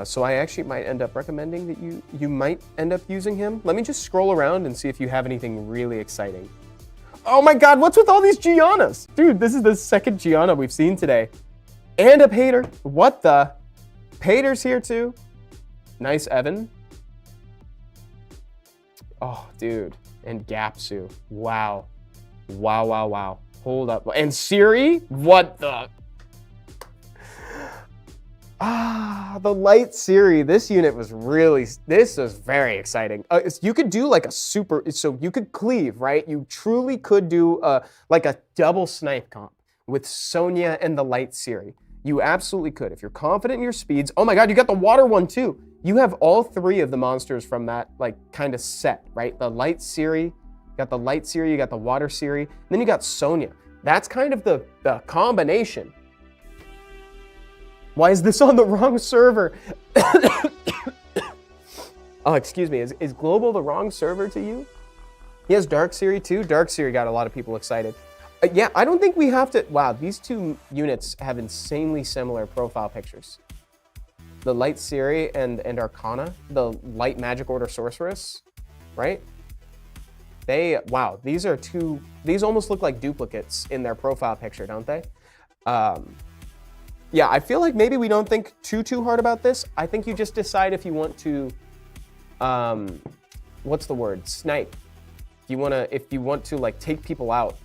So I actually might end up recommending that you might end up using him. Let me just scroll around and see if you have anything really exciting. Oh my god, what's with all these Giannas? Dude, this is the second Gianna we've seen today. And a Pater. What the? Pater's here too. Nice Evan. Oh, dude. And Gapsu. Wow. Wow. Hold up. And Siri? What the? Ah, the Light Siri. This unit was really, this was very exciting. You could do like a super, so you could cleave, right? You truly could do like a double snipe comp with Sonya and the Light Siri. You absolutely could. If you're confident in your speeds. Oh my god, you got the water one too. You have all three of the monsters from that like kind of set, right? The Light Siri, you got the Light Siri, you got the Water Siri, and then you got Sonya. That's kind of the combination. Why is this on the wrong server? Oh, excuse me, is Global the wrong server to you? He has Dark Siri too. Dark Siri got a lot of people excited. Yeah, I don't think we have to, wow, these two units have insanely similar profile pictures. The Light Siri and Arcana, the Light Magic Order Sorceress, right? Wow, these almost look like duplicates in their profile picture, don't they? Yeah, I feel like maybe we don't think too hard about this. I think you just decide if you want to, what's the word? Snipe. If you want to like take people out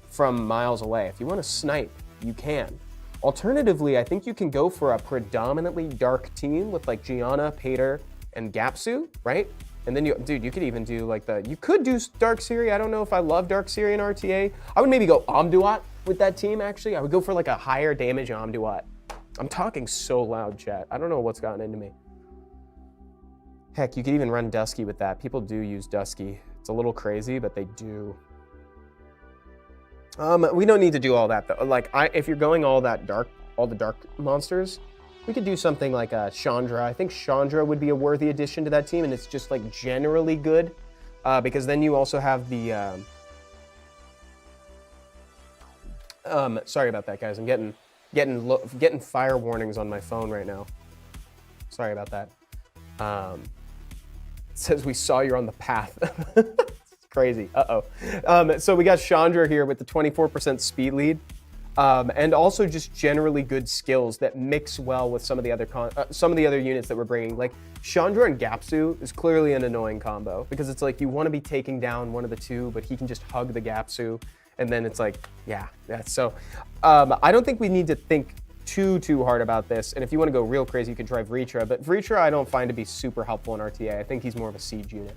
from miles away, if you want to snipe, you can. Alternatively, I think you can go for a predominantly dark team with like Gianna, Pater, and Gapsu, right? And then you could even do like you could do Dark Siri. I don't know if I love Dark Siri in RTA. I would maybe go Omduat with that team, actually. I would go for like a higher damage Omduat. I'm talking so loud, chat. I don't know what's gotten into me. Heck, you could even run Dusky with that. People do use Dusky. It's a little crazy, but they do. We don't need to do all that though. Like, if you're going all the dark monsters, we could do something like Chandra. I think Chandra would be a worthy addition to that team, and it's just like generally good, because then you also have the. Sorry about that, guys. I'm getting fire warnings on my phone right now. Sorry about that. It says we saw you're on the path. It's crazy. So we got Chandra here with the 24% speed lead. And also just generally good skills that mix well with some of the other units that we're bringing. Like Chandra and Gapsu is clearly an annoying combo because it's like you want to be taking down one of the two, but he can just hug the Gapsu, and then it's like, yeah. So I don't think we need to think too hard about this. And if you want to go real crazy, you can try Vritra, but Vritra I don't find to be super helpful in RTA. I think he's more of a siege unit.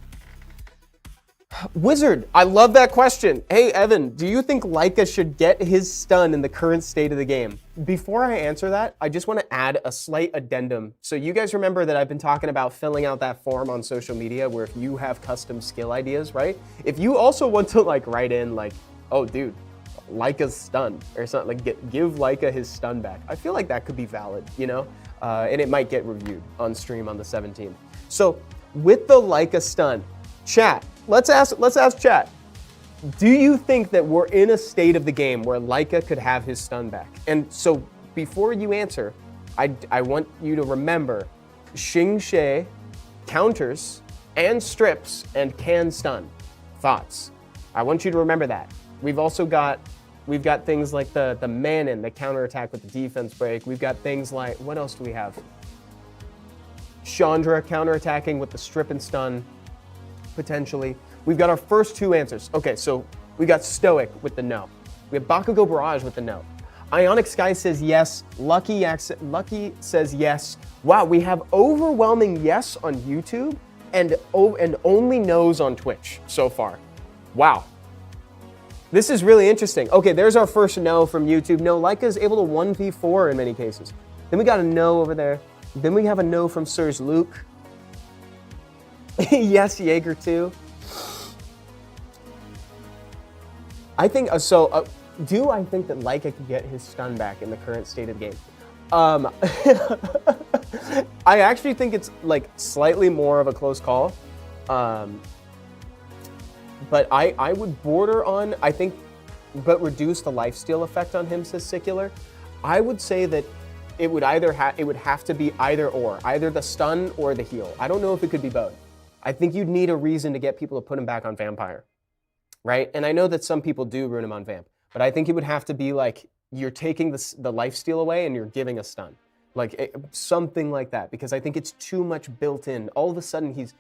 Wizard, I love that question. Hey, Evan, do you think Leica should get his stun in the current state of the game? Before I answer that, I just want to add a slight addendum. So you guys remember that I've been talking about filling out that form on social media where if you have custom skill ideas, right? If you also want to like write in like, oh dude, Leica's stun or something, like give Leica his stun back. I feel like that could be valid, you know? And it might get reviewed on stream on the 17th. So with the Leica stun, chat, let's ask chat. Do you think that we're in a state of the game where Leica could have his stun back? And so before you answer, I want you to remember Xing She counters and strips and can stun. Thoughts? I want you to remember that. We've got things like the Manon, the counterattack with the defense break. We've got things like, what else do we have? Chandra counterattacking with the strip and stun, potentially. We've got our first two answers. Okay, so we got Stoic with the no. We have Bakugo Barrage with the no. Ionic Sky says yes. Lucky says yes. Wow, we have overwhelming yes on YouTube and only no's on Twitch so far. Wow. This is really interesting. Okay, there's our first no from YouTube. No, Leica is able to 1v4 in many cases. Then we got a no over there. Then we have a no from Serge Luke. Yes, Jaeger too. I think, do I think that Leica could get his stun back in the current state of the game? I actually think it's like slightly more of a close call. But I would border on, I think, but reduce the lifesteal effect on him, says Secular. I would say that it would have to be either or, either the stun or the heal. I don't know if it could be both. I think you'd need a reason to get people to put him back on Vampire, right? And I know that some people do ruin him on Vamp, but I think it would have to be like you're taking the lifesteal away and you're giving a stun. Like something like that, because I think it's too much built in. All of a sudden he's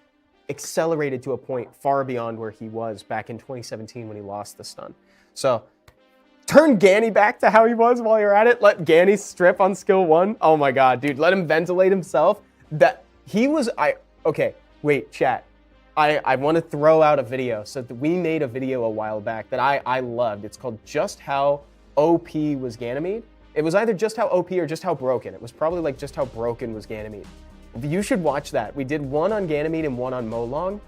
accelerated to a point far beyond where he was back in 2017 when he lost the stun. So turn Ganny back to how he was while you're at it. Let Ganny strip on skill 1. Oh my God, dude, let him ventilate himself. Okay, wait, chat. I want to throw out a video. So we made a video a while back that I loved. It's called Just How OP Was Ganymede. It was either just how OP or just how broken. It was probably like just how broken was Ganymede. You should watch that. We did one on Ganymede and one on Molong.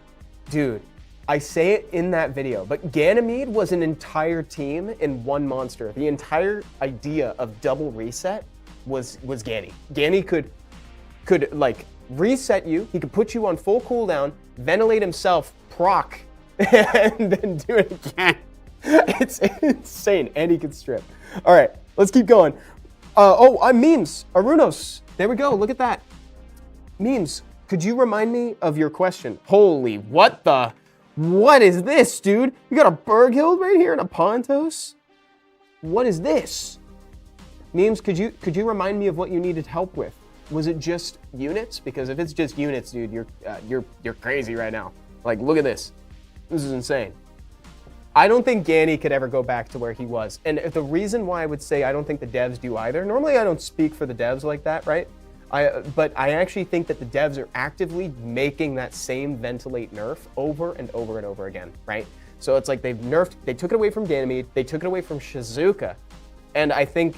Dude, I say it in that video, but Ganymede was an entire team in one monster. The entire idea of double reset was Ganny. Ganny could like reset you. He could put you on full cooldown, ventilate himself, proc, and then do it again. It's insane, and he could strip. All right, let's keep going. I'm memes. Arunos, there we go. Look at that. Memes, could you remind me of your question? Holy, what is this, dude? You got a Berghild right here and a Pontos? What is this? Memes, could you remind me of what you needed help with? Was it just units? Because if it's just units, dude, you're crazy right now. Like, look at this. This is insane. I don't think Ganny could ever go back to where he was. And the reason why I would say I don't think the devs do either, normally I don't speak for the devs like that, right? But I actually think that the devs are actively making that same ventilate nerf over and over and over again, right? So it's like they took it away from Ganymede, they took it away from Shizuka. And I think,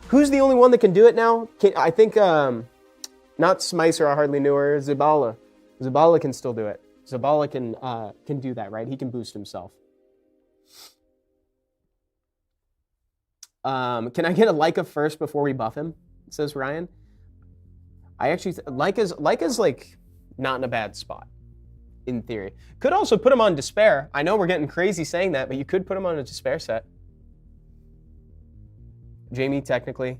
who's the only one that can do it now? I think, not Smicer, I hardly knew her, Zabala. Zabala can still do it. Zabala can do that, right? He can boost himself. Can I get a Leica first before we buff him? Says Ryan. I actually, Leica's like not in a bad spot, in theory. Could also put him on Despair. I know we're getting crazy saying that, but you could put him on a Despair set. Jamie, technically.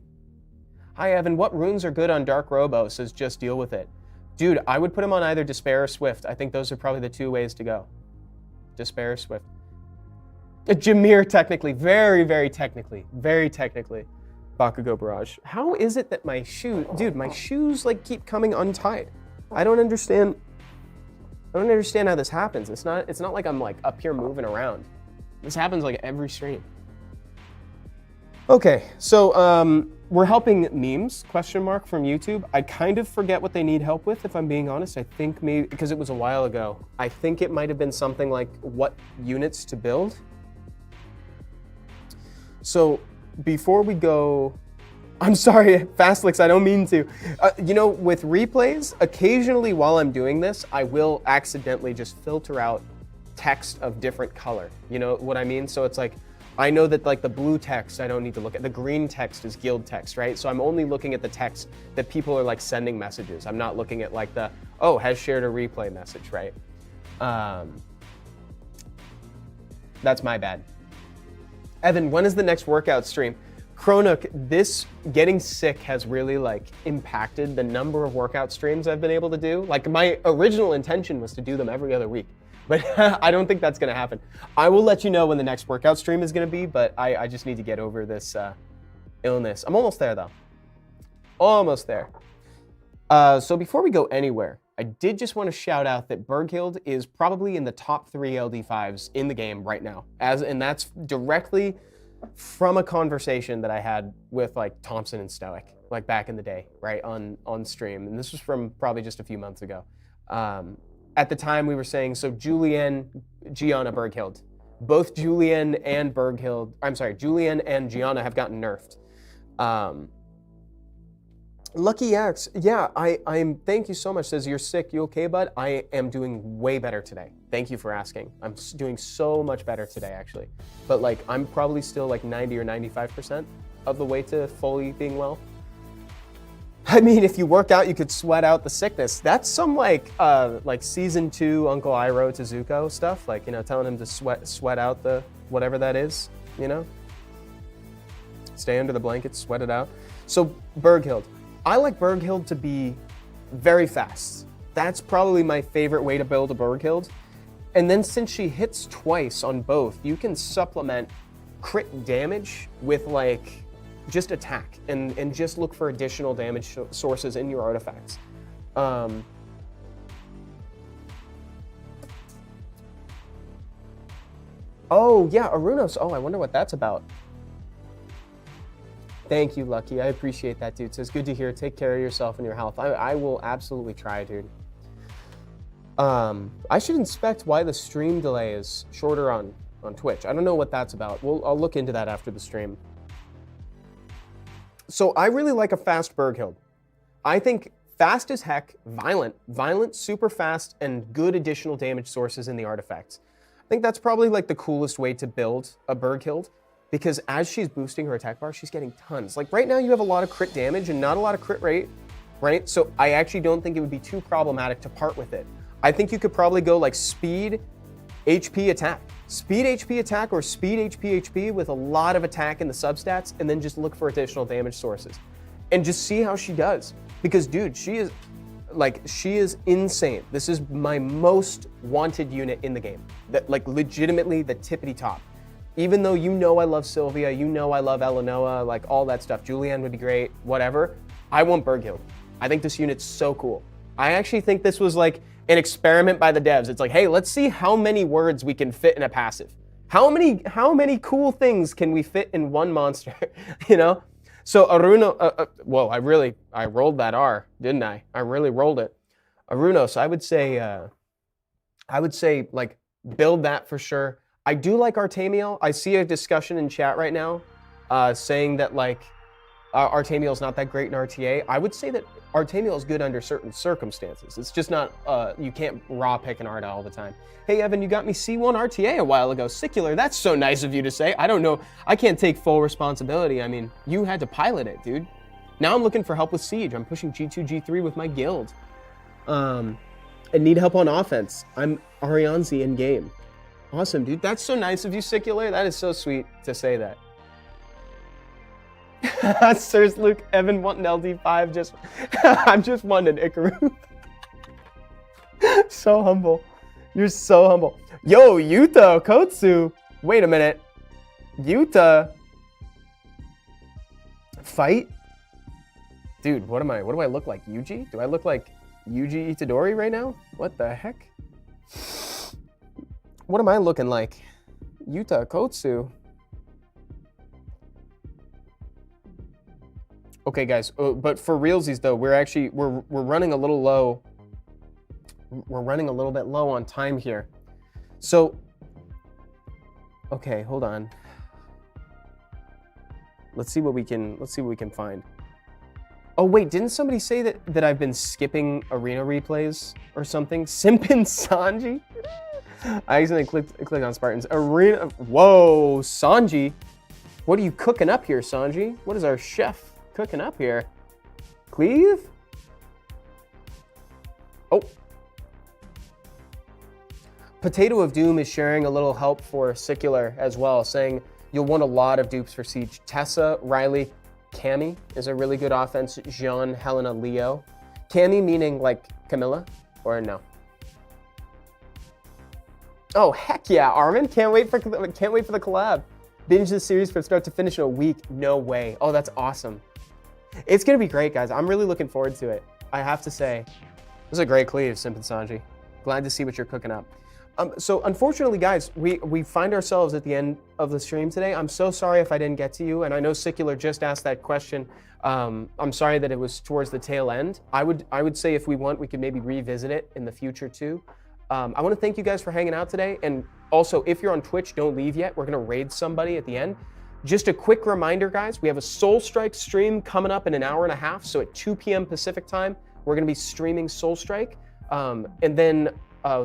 Hi, Evan. What runes are good on Dark Robo? Says just deal with it. Dude, I would put him on either Despair or Swift. I think those are probably the two ways to go. Despair or Swift. Jameer, technically. Very, very technically. Very technically. Bakugo Barrage. How is it that my shoes like keep coming untied? I don't understand how this happens. It's not like I'm like up here moving around. This happens like every stream. Okay, so we're helping memes, question mark, from YouTube. I kind of forget what they need help with, if I'm being honest. I think maybe, because it was a while ago, I think it might have been something like what units to build. So before we go, I'm sorry, Fastlix, I don't mean to. With replays, occasionally while I'm doing this, I will accidentally just filter out text of different color. You know what I mean? So it's like, I know that like the blue text, I don't need to look at. The green text is guild text, right? So I'm only looking at the text that people are like sending messages. I'm not looking at like the, has shared a replay message, right? That's my bad. Evan, when is the next workout stream? Chronuk, this getting sick has really like impacted the number of workout streams I've been able to do. Like my original intention was to do them every other week, but I don't think that's gonna happen. I will let you know when the next workout stream is gonna be, but I just need to get over this illness. I'm almost there though. Almost there. So before we go anywhere, I did just want to shout out that Berghild is probably in the top 3 LD5s in the game right now. And that's directly from a conversation that I had with like Thompson and Stoic, like back in the day, right, on stream. And this was from probably just a few months ago. At the time we were saying, so Julian, Gianna, Berghild. Both Julian and Julian and Gianna have gotten nerfed. Lucky X, yeah, I'm, thank you so much, says you're sick, you okay, bud? I am doing way better today. Thank you for asking. I'm doing so much better today, actually. But like, I'm probably still like 90 or 95% of the way to fully being well. I mean, if you work out, you could sweat out the sickness. That's some like season 2 Uncle Iroh to Zuko stuff, like, telling him to sweat out the, whatever that is, Stay under the blanket, sweat it out. So Berghild. I like Berghild to be very fast. That's probably my favorite way to build a Berghild. And then since she hits twice on both, you can supplement crit damage with like just attack and just look for additional damage sources in your artifacts. Oh yeah, Arunos. Oh, I wonder what that's about. Thank you, Lucky. I appreciate that, dude. So it's good to hear. Take care of yourself and your health. I will absolutely try, dude. I should inspect why the stream delay is shorter on Twitch. I don't know what that's about. I'll look into that after the stream. So I really like a fast Berghild. I think fast as heck, violent, super fast, and good additional damage sources in the artifacts. I think that's probably like the coolest way to build a Berghild, because as she's boosting her attack bar, she's getting tons. Like right now you have a lot of crit damage and not a lot of crit rate, right? So I actually don't think it would be too problematic to part with it. I think you could probably go like speed, HP, attack. Speed, HP, attack, or speed, HP, HP with a lot of attack in the substats, and then just look for additional damage sources. And just see how she does. Because dude, she is insane. This is my most wanted unit in the game. That like legitimately the tippity top. Even though you know I love Sylvia, you know I love Eleanor, like all that stuff. Julianne would be great, whatever. I want Berghild. I think this unit's so cool. I actually think this was like an experiment by the devs. It's like, hey, let's see how many words we can fit in a passive. How many cool things can we fit in one monster, you know? So Aruno, whoa, I rolled that R, didn't I? I really rolled it. Arunos, I would say like build that for sure. I do like Artemiel. I see a discussion in chat right now saying that like Artemiel's not that great in RTA. I would say that Artemiel is good under certain circumstances. It's just not, you can't raw pick an Arda all the time. Hey Evan, you got me C1 RTA a while ago. Sicular, that's so nice of you to say. I don't know, I can't take full responsibility. I mean, you had to pilot it, dude. Now I'm looking for help with Siege. I'm pushing G2, G3 with my guild. And need help on offense. I'm Arianzi in game. Awesome, dude. That's so nice of you, Sicular. That is so sweet to say that. Sirs Luke, Evan wanting LD5, just I'm just wanting an Ikaru. So humble. You're so humble. Yo, Yuta Kotsu. Wait a minute. Yuta. Fight? Dude, what do I look like? Yuji? Do I look like Yuji Itadori right now? What the heck? What am I looking like? Yuta Kotsu. Okay, guys, but for realsies though, we're running a little low. We're running a little bit low on time here. So, okay, hold on. Let's see what we can find. Oh wait, didn't somebody say that I've been skipping arena replays or something? Simpin Sanji? I accidentally clicked on Spartans. Arena, whoa, Sanji. What are you cooking up here, Sanji? What is our chef cooking up here? Cleave? Oh. Potato of Doom is sharing a little help for Sicular as well, saying you'll want a lot of dupes for Siege. Tessa, Riley, Cammy is a really good offense. Jean, Helena, Leo. Cammy meaning like Camilla, or no? Oh heck yeah, Armin! Can't wait for the collab. Binge the series from start to finish in a week. No way. Oh, that's awesome. It's gonna be great, guys. I'm really looking forward to it. I have to say, this is a great cleave, Simpin Sanji. Glad to see what you're cooking up. So unfortunately, guys, we find ourselves at the end of the stream today. I'm so sorry if I didn't get to you, and I know Sicular just asked that question. I'm sorry that it was towards the tail end. I would say if we want, we could maybe revisit it in the future too. I want to thank you guys for hanging out today, and also if you're on Twitch, don't leave yet. We're gonna raid somebody at the end. Just a quick reminder, guys, we have a Soulstrike stream coming up in an hour and a half. So at 2 p.m. Pacific time, we're gonna be streaming Soulstrike, and then.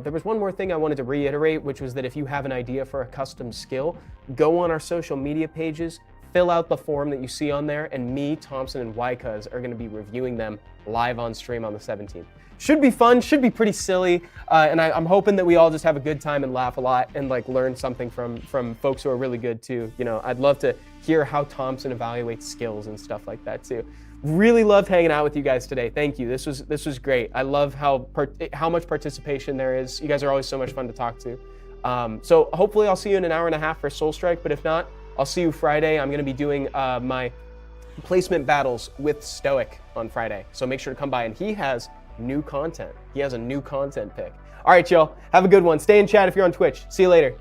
There was one more thing I wanted to reiterate, which was that if you have an idea for a custom skill, go on our social media pages, fill out the form that you see on there, and me, Thompson, and Wycuz are going to be reviewing them live on stream on the 17th. Should be fun, should be pretty silly, and I'm hoping that we all just have a good time and laugh a lot and like learn something from folks who are really good too. You know, I'd love to hear how Thompson evaluates skills and stuff like that too. Really loved hanging out with you guys today. Thank you. This was great. I love how much participation there is. You guys are always so much fun to talk to. So hopefully I'll see you in an hour and a half for Soulstrike, but if not, I'll see you Friday. I'm going to be doing my placement battles with Stoic on Friday. So make sure to come by, and he has new content. He has a new content pick. All right, y'all. Have a good one. Stay in chat if you're on Twitch. See you later.